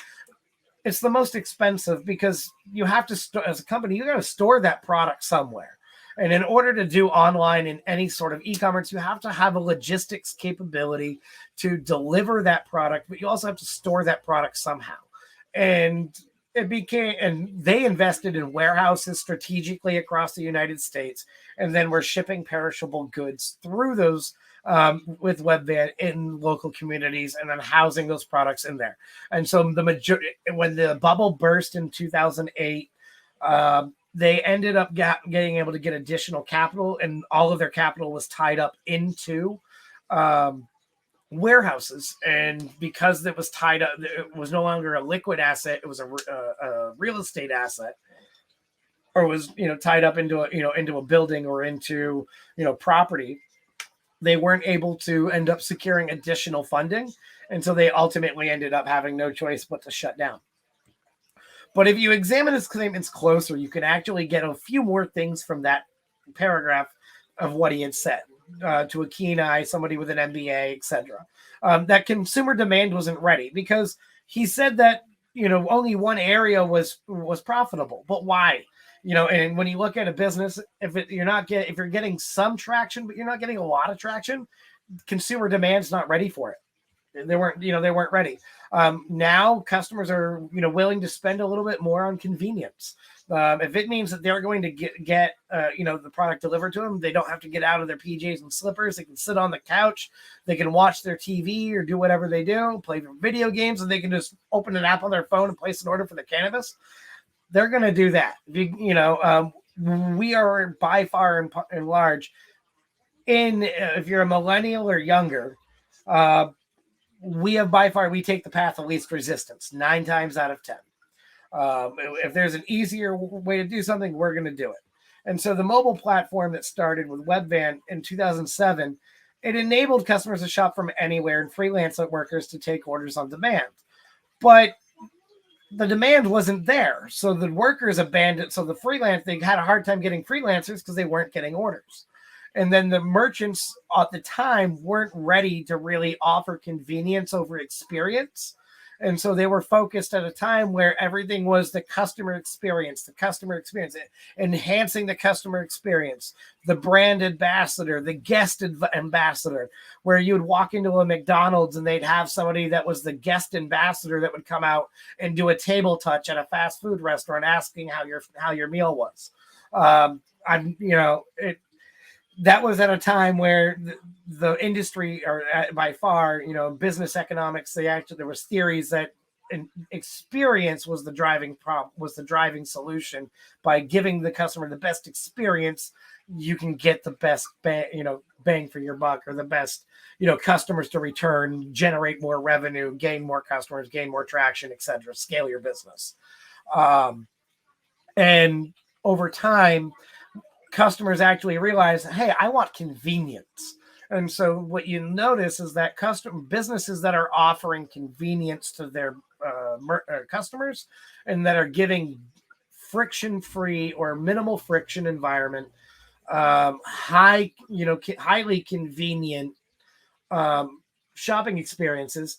it's the most expensive, because you have to, as a company, you got to store that product somewhere. And in order to do online in any sort of e-commerce, you have to have a logistics capability to deliver that product, but you also have to store that product somehow. And they invested in warehouses strategically across the United States, and then we're shipping perishable goods through those with Webvan in local communities, and then housing those products in there. And so when the bubble burst in 2008, they ended up getting able to get additional capital, and all of their capital was tied up into warehouses. And because it was tied up, it was no longer a liquid asset; it was a real estate asset, or was tied up into a building or into property. They weren't able to end up securing additional funding, and so they ultimately ended up having no choice but to shut down. But if you examine his statements closer, you can actually get a few more things from that paragraph of what he had said to a keen eye, somebody with an MBA, etc. That consumer demand wasn't ready, because he said that, only one area was profitable. But why? And when you look at a business, if you're getting some traction, but you're not getting a lot of traction, consumer demand's not ready for it. They weren't ready. Now customers are, willing to spend a little bit more on convenience. If it means that they're going to get the product delivered to them, they don't have to get out of their PJs and slippers. They can sit on the couch, they can watch their TV or do whatever they do, play video games, and they can just open an app on their phone and place an order for the cannabis. They're going to do that. We are by far and large if you're a millennial or younger, we take the path of least resistance 9 times out of 10. If there's an easier way to do something, we're going to do it. And so the mobile platform that started with Webvan in 2007, it enabled customers to shop from anywhere and freelance workers to take orders on demand. But the demand wasn't there. So the workers abandoned. So they had a hard time getting freelancers because they weren't getting orders. And then the merchants at the time weren't ready to really offer convenience over experience. And so they were focused at a time where everything was the customer experience, enhancing the customer experience, the brand ambassador, the guest ambassador, where you would walk into a McDonald's and they'd have somebody that was the guest ambassador that would come out and do a table touch at a fast food restaurant asking how your meal was. That was at a time where the industry, or by far, business economics, there was theories that experience was the driving solution. By giving the customer the best experience, you can get the best bang for your buck, or the best customers to return, generate more revenue, gain more customers, gain more traction, etc. Scale your business. And over time, customers actually realize, hey, I want convenience. And so what you notice is that businesses that are offering convenience to their customers, and that are giving friction-free or minimal friction environment, highly convenient shopping experiences,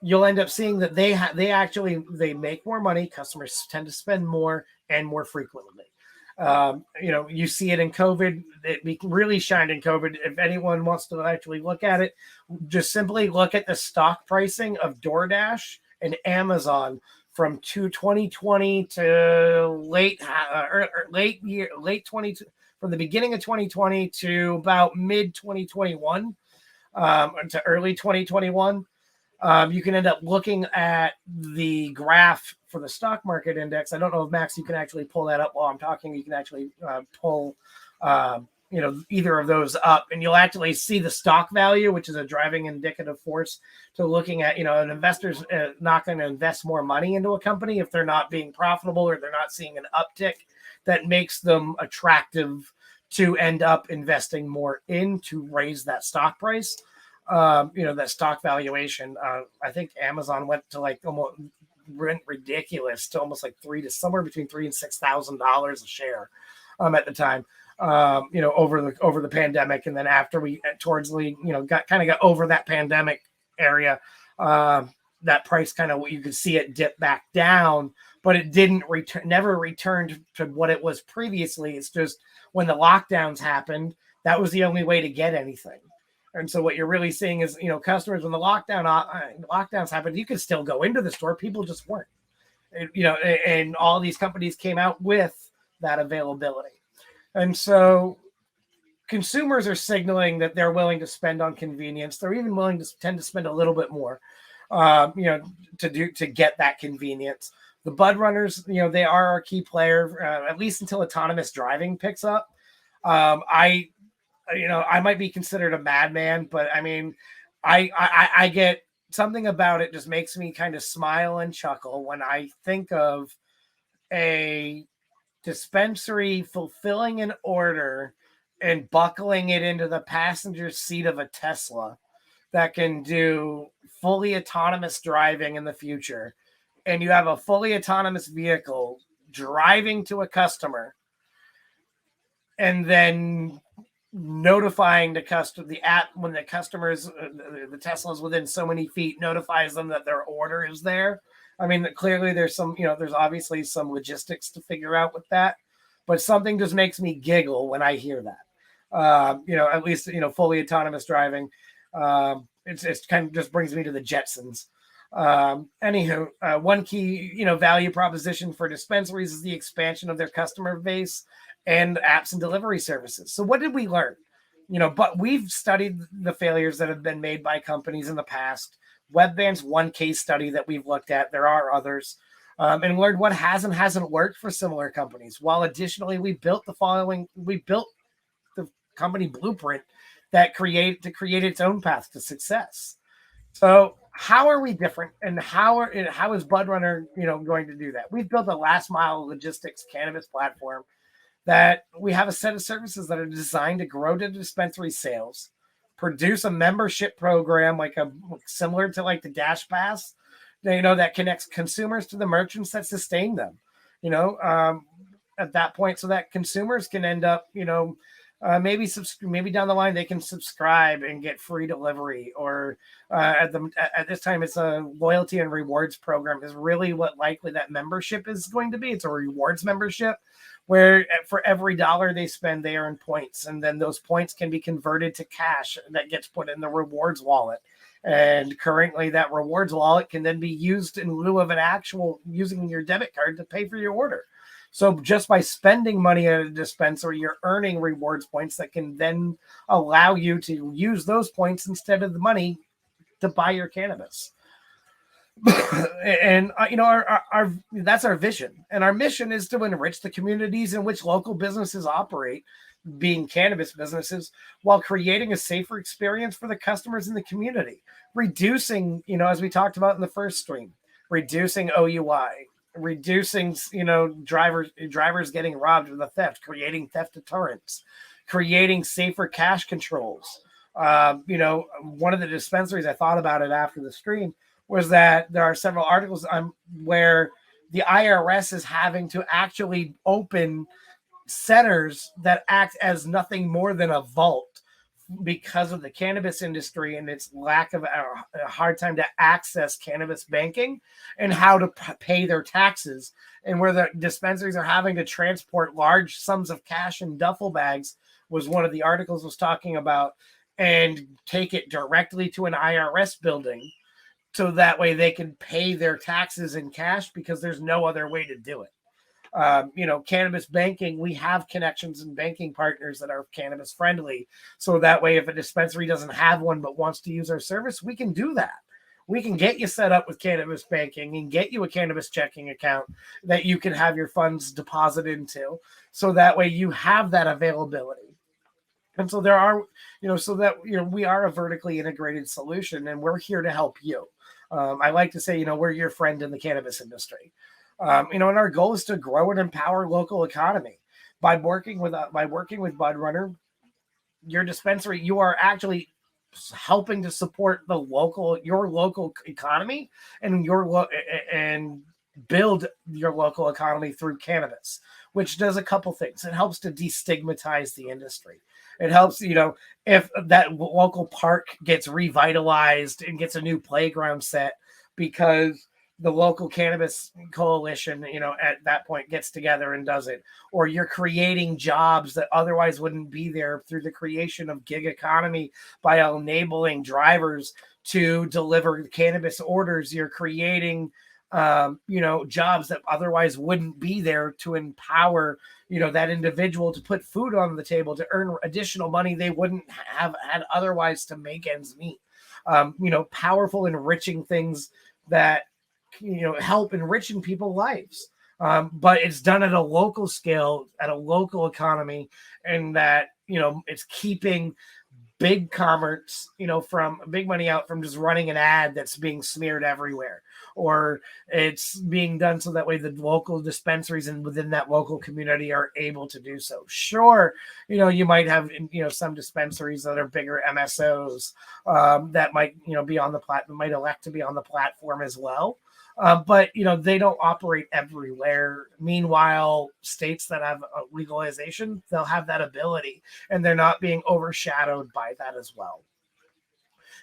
you'll end up seeing that they make more money. Customers tend to spend more and more frequently. You see it in COVID. It really shined in COVID. If anyone wants to actually look at it, just simply look at the stock pricing of DoorDash and Amazon from 2020 to late 20, from the beginning of 2020 to about mid 2021, to early 2021. You can end up looking at the graph for the stock market index. I don't know if, Max, you can actually pull that up while I'm talking. You can actually pull either of those up, and you'll actually see the stock value, which is a driving indicative force to looking at, an investor's not going to invest more money into a company if they're not being profitable, or they're not seeing an uptick that makes them attractive to end up investing more in, to raise that stock price. That stock valuation. I think Amazon went to almost ridiculous, to almost somewhere between $3,000 and $6,000 a share at the time. Over the pandemic, and then after we got over that pandemic area, that price you could see it dip back down, but it never returned to what it was previously. It's just when the lockdowns happened, that was the only way to get anything. And so what you're really seeing is, customers, when the lockdowns happened, you could still go into the store. People just weren't, and all these companies came out with that availability. And so consumers are signaling that they're willing to spend on convenience. They're even willing to tend to spend a little bit more, to get that convenience. The Budrunners, they are our key player, at least until autonomous driving picks up. I might be considered a madman, but I mean, I get something about it just makes me kind of smile and chuckle when I think of a dispensary fulfilling an order and buckling it into the passenger seat of a Tesla that can do fully autonomous driving in the future, and you have a fully autonomous vehicle driving to a customer and then notifying the app when the customers, the Tesla's within so many feet, notifies them that their order is there. I mean, clearly there's there's obviously some logistics to figure out with that, but something just makes me giggle when I hear that. At least, fully autonomous driving. It's kind of just brings me to the Jetsons. One key, value proposition for dispensaries is the expansion of their customer base and apps and delivery services. So what did we learn? But we've studied the failures that have been made by companies in the past. Webvan's one case study that we've looked at. There are others, and learned what has and hasn't worked for similar companies. While additionally, we built the company blueprint that create its own path to success. So how are we different, and how is Budrunner, going to do that? We've built a last mile logistics cannabis platform that we have a set of services that are designed to grow the dispensary sales, produce a membership program similar to the Dash Pass, that connects consumers to the merchants that sustain them, at that point, so that consumers can end up, maybe down the line they can subscribe and get free delivery, or at this time it's a loyalty and rewards program is really what likely that membership is going to be. It's a rewards membership where for every dollar they spend, they earn points, and then those points can be converted to cash that gets put in the rewards wallet. And currently that rewards wallet can then be used in lieu of using your debit card to pay for your order. So just by spending money at a dispensary, you're earning rewards points that can then allow you to use those points instead of the money to buy your cannabis. And our that's our vision, and our mission is to enrich the communities in which local businesses operate, being cannabis businesses, while creating a safer experience for the customers in the community, reducing, as we talked about in the first stream, reducing OUI, reducing, drivers getting robbed with the theft, creating theft deterrents, creating safer cash controls. One of the dispensaries, I thought about it after the stream, was that there are several articles where the IRS is having to actually open centers that act as nothing more than a vault because of the cannabis industry and its lack of a hard time to access cannabis banking and how to pay their taxes, and where the dispensaries are having to transport large sums of cash in duffel bags was one of the articles was talking about, and take it directly to an IRS building so that way they can pay their taxes in cash because there's no other way to do it. Cannabis banking, we have connections and banking partners that are cannabis friendly. So that way, if a dispensary doesn't have one but wants to use our service, we can do that. We can get you set up with cannabis banking and get you a cannabis checking account that you can have your funds deposited into. So that way you have that availability. And so there are, we are a vertically integrated solution, and we're here to help you. I like to say, we're your friend in the cannabis industry. And our goal is to grow and empower local economy by working with Budrunner. Your dispensary, you are actually helping to support your local economy and build your local economy through cannabis, which does a couple things. It helps to destigmatize the industry. It helps, if that local park gets revitalized and gets a new playground set because the local cannabis coalition, at that point gets together and does it, or you're creating jobs that otherwise wouldn't be there through the creation of gig economy by enabling drivers to deliver cannabis orders. You're creating, jobs that otherwise wouldn't be there to empower, that individual to put food on the table, to earn additional money they wouldn't have had otherwise to make ends meet. Powerful, enriching things that, help enriching people's lives. But it's done at a local scale, at a local economy, and that, it's keeping big commerce, from big money out from just running an ad that's being smeared everywhere, or it's being done so that way the local dispensaries and within that local community are able to do so. Sure, you might have some dispensaries that are bigger MSOs that might be on the platform, might elect to be on the platform as well. But they don't operate everywhere. Meanwhile, states that have legalization, they'll have that ability, and they're not being overshadowed by that as well.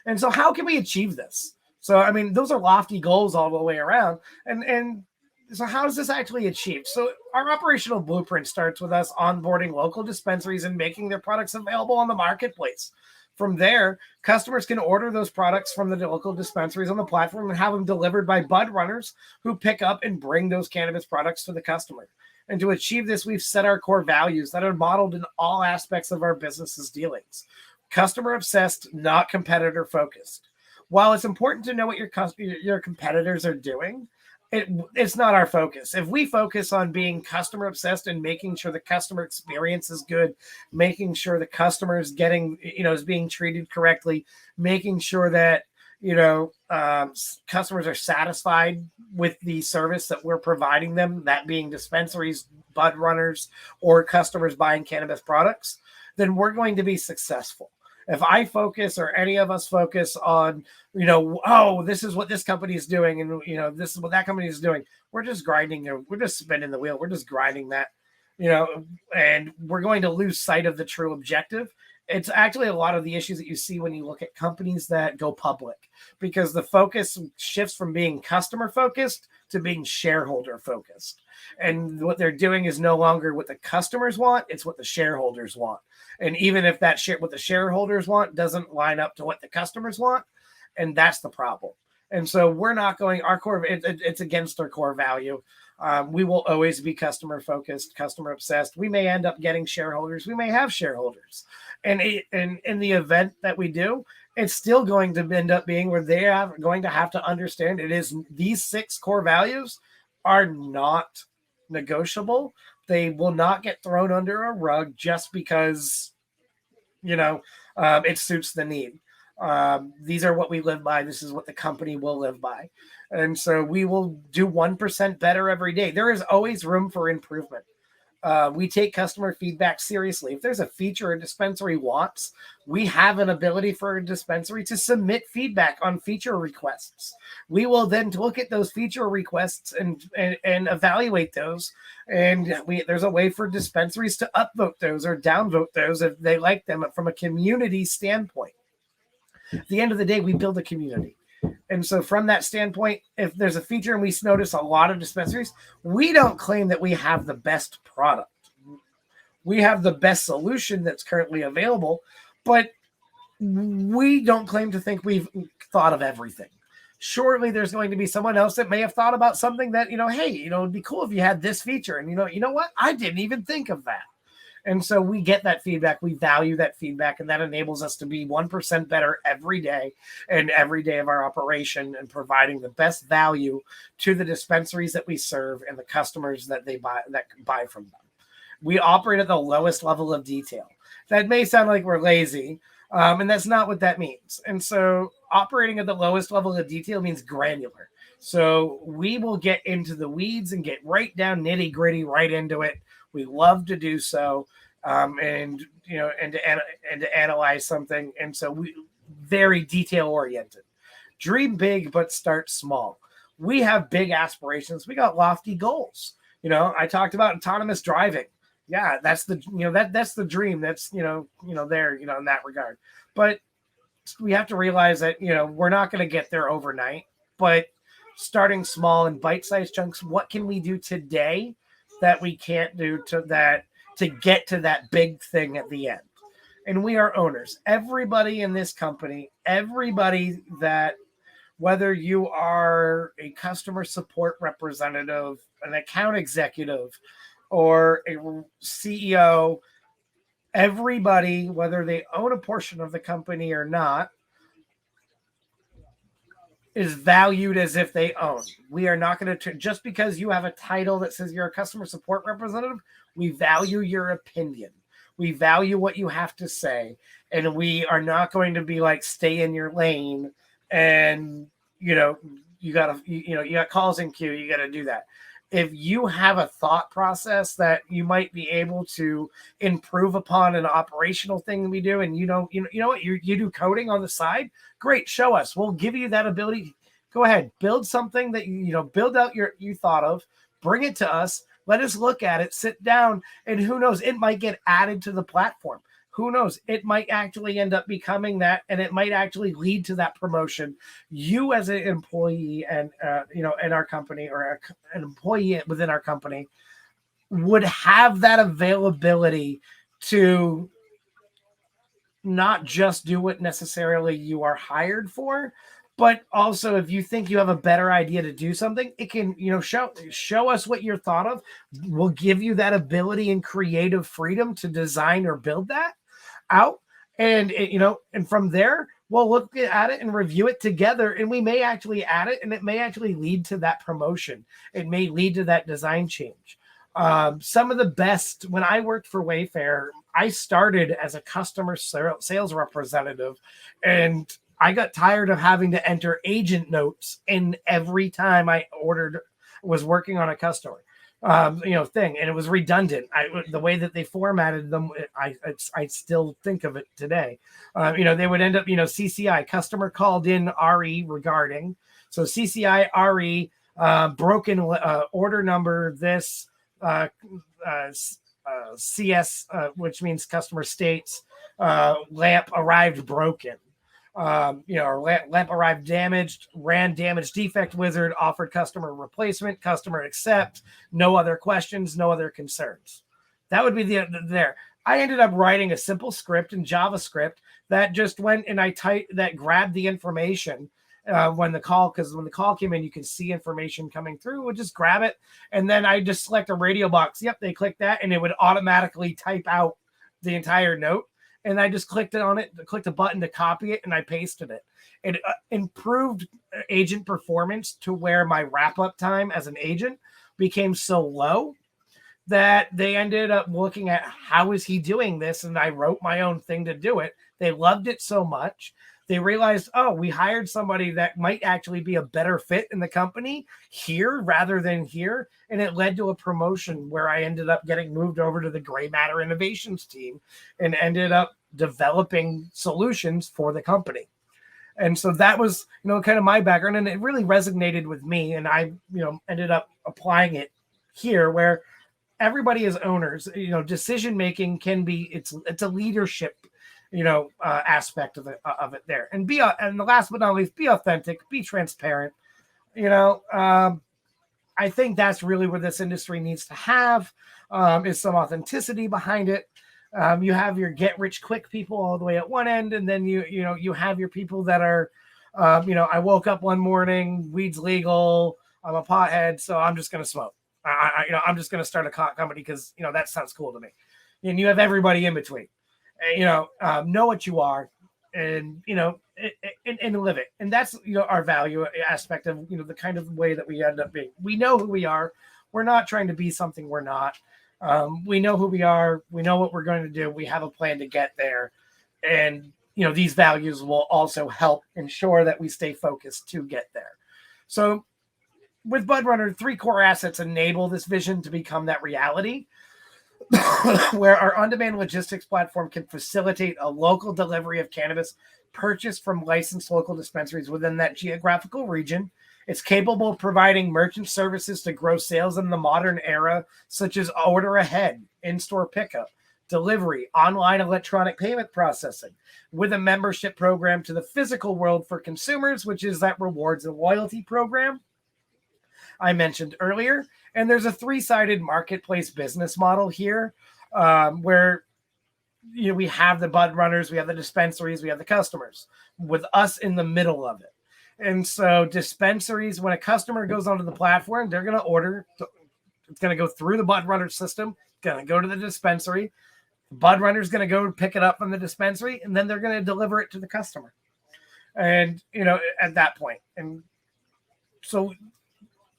And so, how can we achieve this? So, I mean, those are lofty goals all the way around. And so, how is this actually achieved? So, our operational blueprint starts with us onboarding local dispensaries and making their products available on the marketplace. From there, customers can order those products from the local dispensaries on the platform and have them delivered by Budrunners who pick up and bring those cannabis products to the customer. And to achieve this, we've set our core values that are modeled in all aspects of our business's dealings. Customer obsessed, not competitor focused. While it's important to know what your competitors are doing, it's not our focus. If we focus on being customer obsessed and making sure the customer experience is good, making sure the customer is getting, is being treated correctly, making sure that, customers are satisfied with the service that we're providing them, that being dispensaries, Budrunners, or customers buying cannabis products, then we're going to be successful. If I focus or any of us focus on, this is what this company is doing, and this is what that company is doing, we're just grinding, we're just spinning the wheel, we're just grinding that, and we're going to lose sight of the true objective. It's actually a lot of the issues that you see when you look at companies that go public, because the focus shifts from being customer focused to being shareholder focused. And what they're doing is no longer what the customers want, it's what the shareholders want. And even if that what the shareholders want doesn't line up to what the customers want, and that's the problem. And so we're not going, our core, it's against our core value. We will always be customer focused, customer obsessed. We may end up getting shareholders. We may have shareholders. And in the event that we do, it's still going to end up being where they are going to have to understand it is these 6 core values are not negotiable. They will not get thrown under a rug just because, it suits the need. These are what we live by. This is what the company will live by. And so we will do 1% better every day. There is always room for improvement. We take customer feedback seriously. If there's a feature a dispensary wants, we have an ability for a dispensary to submit feedback on feature requests. We will then look at those feature requests and evaluate those. And there's a way for dispensaries to upvote those or downvote those if they like them from a community standpoint. At the end of the day, we build a community. And so from that standpoint, if there's a feature and we notice a lot of dispensaries, we don't claim that we have the best product. We have the best solution that's currently available, but we don't claim to think we've thought of everything. Surely there's going to be someone else that may have thought about something that, hey, it'd be cool if you had this feature. And you know what? I didn't even think of that. And so we get that feedback. We value that feedback, and that enables us to be 1% better every day and every day of our operation, and providing the best value to the dispensaries that we serve and the customers that buy from them. We operate at the lowest level of detail. That may sound like we're lazy, and that's not what that means. And so operating at the lowest level of detail means granular. So we will get into the weeds and get right down nitty gritty, right into it. We love to do so, and to analyze something. And so we very detail oriented. Dream big, but start small. We have big aspirations. We got lofty goals. I talked about autonomous driving. Yeah, that's the that's the dream. That's there in that regard. But we have to realize that we're not going to get there overnight. But starting small and bite-sized chunks. What can we do today that we can't do to get to that big thing at the end? And we are owners. Everybody in this company, everybody that, whether you are a customer support representative, an account executive, or a CEO, everybody, whether they own a portion of the company or not, is valued as if they own. We are not going to, just because you have a title that says you're a customer support representative, we value your opinion. We value what you have to say, and we are not going to be like, stay in your lane and, you got calls in queue. You got to do that. If you have a thought process that you might be able to improve upon an operational thing we do, and you know what, you do coding on the side, great, show us. We'll give you that ability. Go ahead, build something that build out you thought of, bring it to us, let us look at it, sit down, and who knows, it might get added to the platform. Who knows? It might actually end up becoming that, and it might actually lead to that promotion. You as an employee and in our company, or an employee within our company, would have that availability to not just do what necessarily you are hired for, but also if you think you have a better idea to do something, it can, show us what you're thought of. We'll give you that ability and creative freedom to design or build that out. And, and from there, we'll look at it and review it together. And we may actually add it, and it may actually lead to that promotion. It may lead to that design change. Some of the best, when I worked for Wayfair, I started as a customer sales representative, and I got tired of having to enter agent notes in every time I was working on a customer, thing, and it was redundant. The way that they formatted them, I still think of it today. They would end up, CCI, customer called in RE regarding. So CCI RE, broken order number, this, CS, which means customer states, lamp arrived broken. Or lamp arrived damaged, ran damaged defect wizard, offered customer replacement, customer accept, no other questions, no other concerns. That would be there. I ended up writing a simple script in JavaScript that just went and that grabbed the information when the call came in, you can see information coming through. We'll just grab it, and then I just select a radio box. Yep, they click that, and it would automatically type out the entire note. And I just clicked a button to copy it, and I pasted it. It improved agent performance to where my wrap-up time as an agent became so low that they ended up looking at, how is he doing this? And I wrote my own thing to do it. They loved it so much. They realized, we hired somebody that might actually be a better fit in the company here rather than here. And it led to a promotion where I ended up getting moved over to the Gray Matter Innovations team and ended up developing solutions for the company. And so that was, kind of my background, and it really resonated with me. And I, ended up applying it here, where everybody is owners. Decision making can be, it's a leadership aspect of it there. And and the last but not least, be authentic, be transparent. I think that's really where this industry needs to have, is some authenticity behind it. You have your get rich quick people all the way at one end, and then you have your people that are, I woke up one morning, weed's legal, I'm a pothead, so I'm just going to smoke. I'm just going to start a company because that sounds cool to me. And you have everybody in between. Know what you are, and and live it. And that's our value aspect of the kind of way that we end up being. We know who we are. We're not trying to be something we're not. We know who we are. We know what we're going to do. We have a plan to get there, and these values will also help ensure that we stay focused to get there. So with Budrunner, 3 core assets enable this vision to become that reality. Where our on-demand logistics platform can facilitate a local delivery of cannabis purchased from licensed local dispensaries within that geographical region. It's capable of providing merchant services to grow sales in the modern era, such as order ahead, in-store pickup, delivery, online electronic payment processing, with a membership program to the physical world for consumers, which is that rewards and loyalty program I mentioned earlier. And there's a 3-sided marketplace business model here, where we have the Budrunners, we have the dispensaries, we have the customers, with us in the middle of it. And so dispensaries, when a customer goes onto the platform, they're going to order. It's going to go through the Budrunner system, going to go to the dispensary. Budrunner is going to go pick it up from the dispensary, and then they're going to deliver it to the customer. And at that point, and so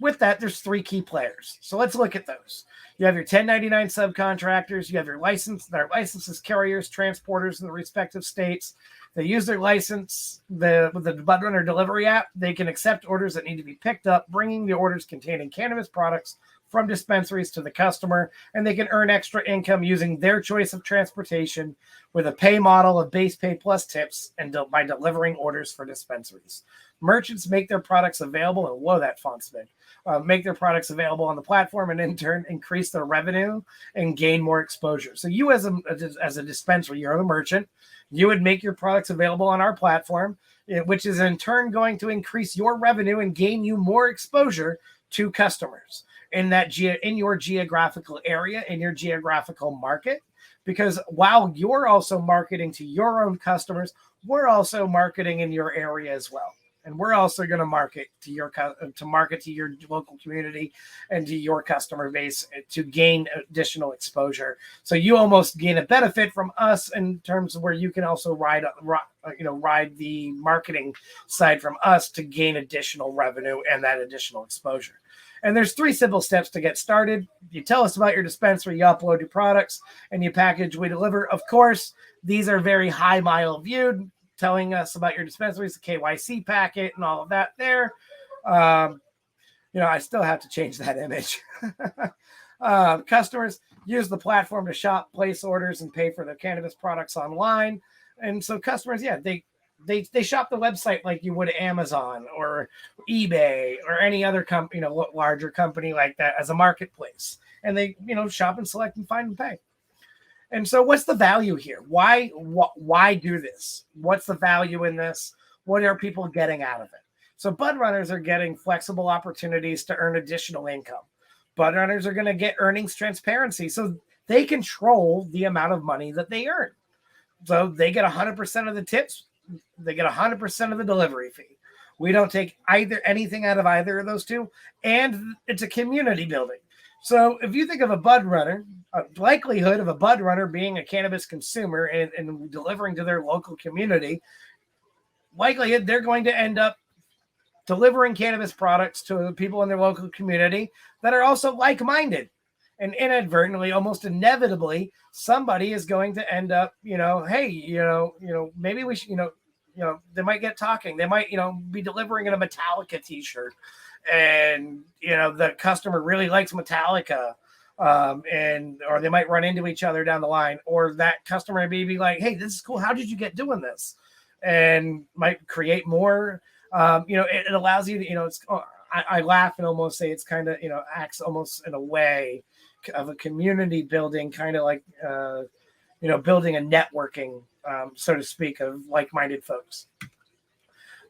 With that, there's 3 key players. So let's look at those. You have your 1099 subcontractors. You have your licenses, carriers, transporters in the respective states. They use their license with the Budrunner delivery app. They can accept orders that need to be picked up, bringing the orders containing cannabis products from dispensaries to the customer, and they can earn extra income using their choice of transportation with a pay model of base pay plus tips and by delivering orders for dispensaries. Merchants make their products available, and whoa, that font's big. Make their products available on the platform and in turn increase their revenue and gain more exposure. So you as a dispensary, you're the merchant, you would make your products available on our platform, which is in turn going to increase your revenue and gain you more exposure to customers in your geographical area, in your geographical market. Because while you're also marketing to your own customers, we're also marketing in your area as well. And we're also going to market to your local community and to your customer base to gain additional exposure. So you almost gain a benefit from us in terms of where you can also ride the marketing side from us to gain additional revenue and that additional exposure. And there's 3 simple steps to get started. You tell us about your dispensary, you upload your products, and you package, we deliver. Of course, these are very high mile viewed, telling us about your dispensaries, the KYC packet and all of that there. I still have to change that image. Customers use the platform to shop, place orders, and pay for their cannabis products online. And so customers, they shop the website like you would Amazon or eBay or any other larger company like that as a marketplace. And they, shop and select and find and pay. And so what's the value here? Why do this? What's the value in this? What are people getting out of it? So Budrunners are getting flexible opportunities to earn additional income. Budrunners are going to get earnings transparency. So they control the amount of money that they earn. So they get 100% of the tips. They get 100% of the delivery fee. We don't take anything out of either of those two. And it's a community building. So if you think of a Budrunner, likelihood of a Budrunner being a cannabis consumer and delivering to their local community, likelihood they're going to end up delivering cannabis products to people in their local community that are also like-minded. And inadvertently, almost inevitably, somebody is going to end up, maybe we should, they might get talking. They might, be delivering in a Metallica t-shirt. And, the customer really likes Metallica. Or they might run into each other down the line, or that customer may be like, hey, this is cool. How did you get doing this? And might create more, it allows you to, I laugh and almost say it's kind of, acts almost in a way of a community building, kind of like, building a networking, so to speak, of like-minded folks.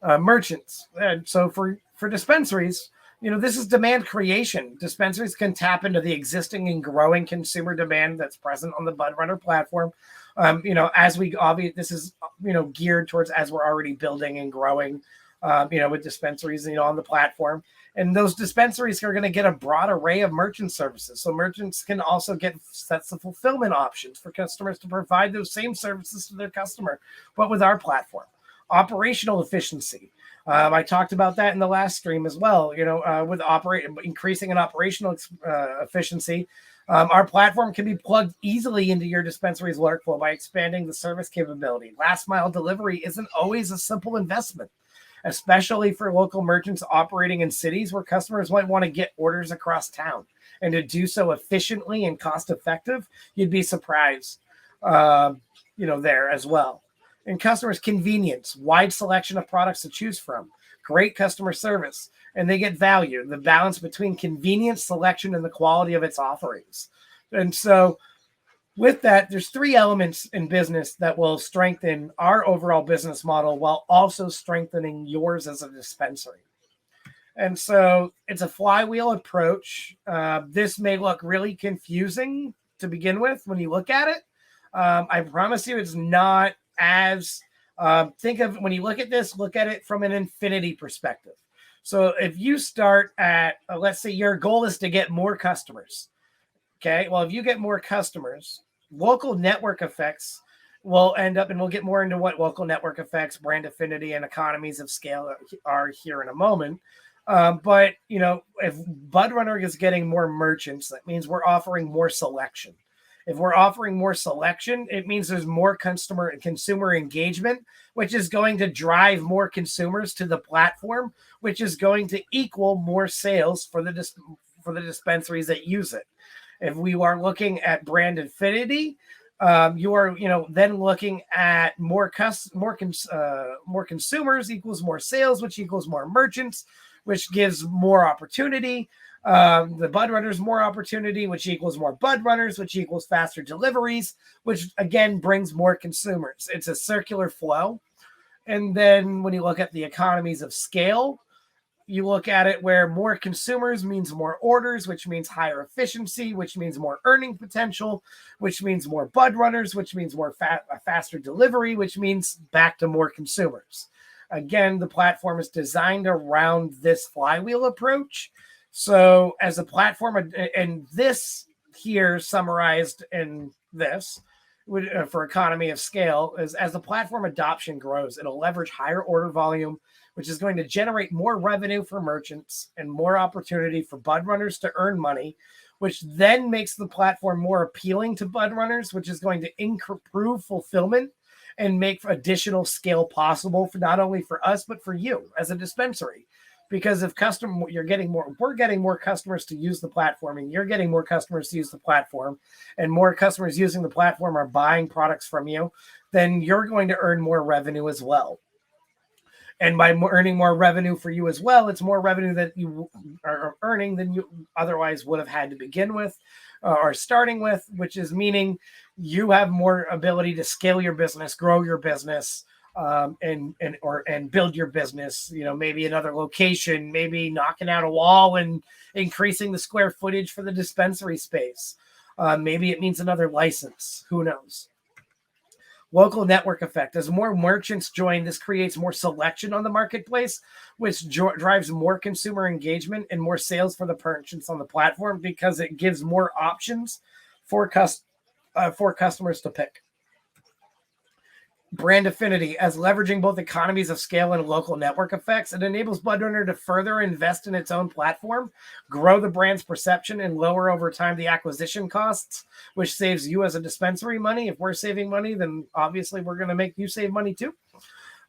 Merchants. And so for dispensaries, this is demand creation. Dispensaries can tap into the existing and growing consumer demand that's present on the Budrunner platform. This is, geared towards as we're already building and growing, with dispensaries, on the platform. And those dispensaries are going to get a broad array of merchant services. So merchants can also get sets of fulfillment options for customers to provide those same services to their customer, but with our platform. Operational efficiency. I talked about that in the last stream as well. With increasing an operational efficiency, our platform can be plugged easily into your dispensary's workflow by expanding the service capability. Last mile delivery isn't always a simple investment, especially for local merchants operating in cities where customers might want to get orders across town. And to do so efficiently and cost effective, you'd be surprised, there as well. And customers' convenience, wide selection of products to choose from, great customer service, and they get value, the balance between convenience, selection, and the quality of its offerings. And so with that, there's 3 elements in business that will strengthen our overall business model while also strengthening yours as a dispensary. And so it's a flywheel approach. This may look really confusing to begin with when you look at it. I promise you it's not as think of when you look at this, look at it from an infinity perspective. So if you start at, let's say your goal is to get more customers. Okay. Well, if you get more customers, local network effects will end up, and we'll get more into what local network effects, brand affinity, and economies of scale are here in a moment. But if Budrunner is getting more merchants, that means we're offering more selection. If we're offering more selection, it means there's more customer and consumer engagement, which is going to drive more consumers to the platform, which is going to equal more sales for the dispensaries that use it. If we are looking at brand affinity, you are then looking at more consumers equals more sales, which equals more merchants, which gives more opportunity. The Bud Runners more opportunity, which equals more Bud Runners, which equals faster deliveries, which again brings more consumers. It's a circular flow. And then when you look at the economies of scale, you look at it where more consumers means more orders, which means higher efficiency, which means more earning potential, which means more Bud Runners, which means more faster delivery, which means back to more consumers. Again, the platform is designed around this flywheel approach. So as a platform, and this here summarized in this for economy of scale is as the platform adoption grows, it'll leverage higher order volume, which is going to generate more revenue for merchants and more opportunity for Bud Runners to earn money, which then makes the platform more appealing to Bud Runners, which is going to improve fulfillment and make additional scale possible for not only for us, but for you as a dispensary. Because if we're getting more customers to use the platform, and you're getting more customers to use the platform, and more customers using the platform are buying products from you, then you're going to earn more revenue as well. And by earning more revenue for you as well, it's more revenue that you are earning than you otherwise would have had to begin with or starting with, which is meaning you have more ability to scale your business, grow your business, and build your business. Maybe another location, maybe knocking out a wall and increasing the square footage for the dispensary space. Maybe it means another license. Who knows? Local network effect. As more merchants join, this creates more selection on the marketplace, which drives more consumer engagement and more sales for the merchants on the platform because it gives more options for customers to pick. Brand affinity. As leveraging both economies of scale and local network effects, it enables Budrunner to further invest in its own platform, grow the brand's perception, and lower over time the acquisition costs, which saves you as a dispensary money. If we're saving money, then obviously we're going to make you save money too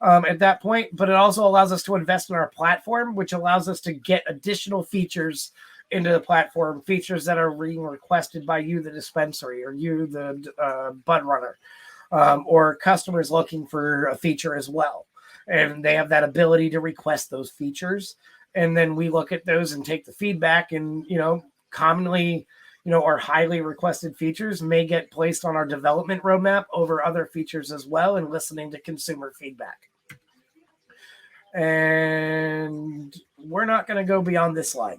at that point. But it also allows us to invest in our platform, which allows us to get additional features into the platform, features that are being requested by you, the dispensary, or you, the Bud Runner. Or customers looking for a feature as well. And they have that ability to request those features. And then we look at those and take the feedback and, commonly, our highly requested features may get placed on our development roadmap over other features as well and listening to consumer feedback. And we're not going to go beyond this slide.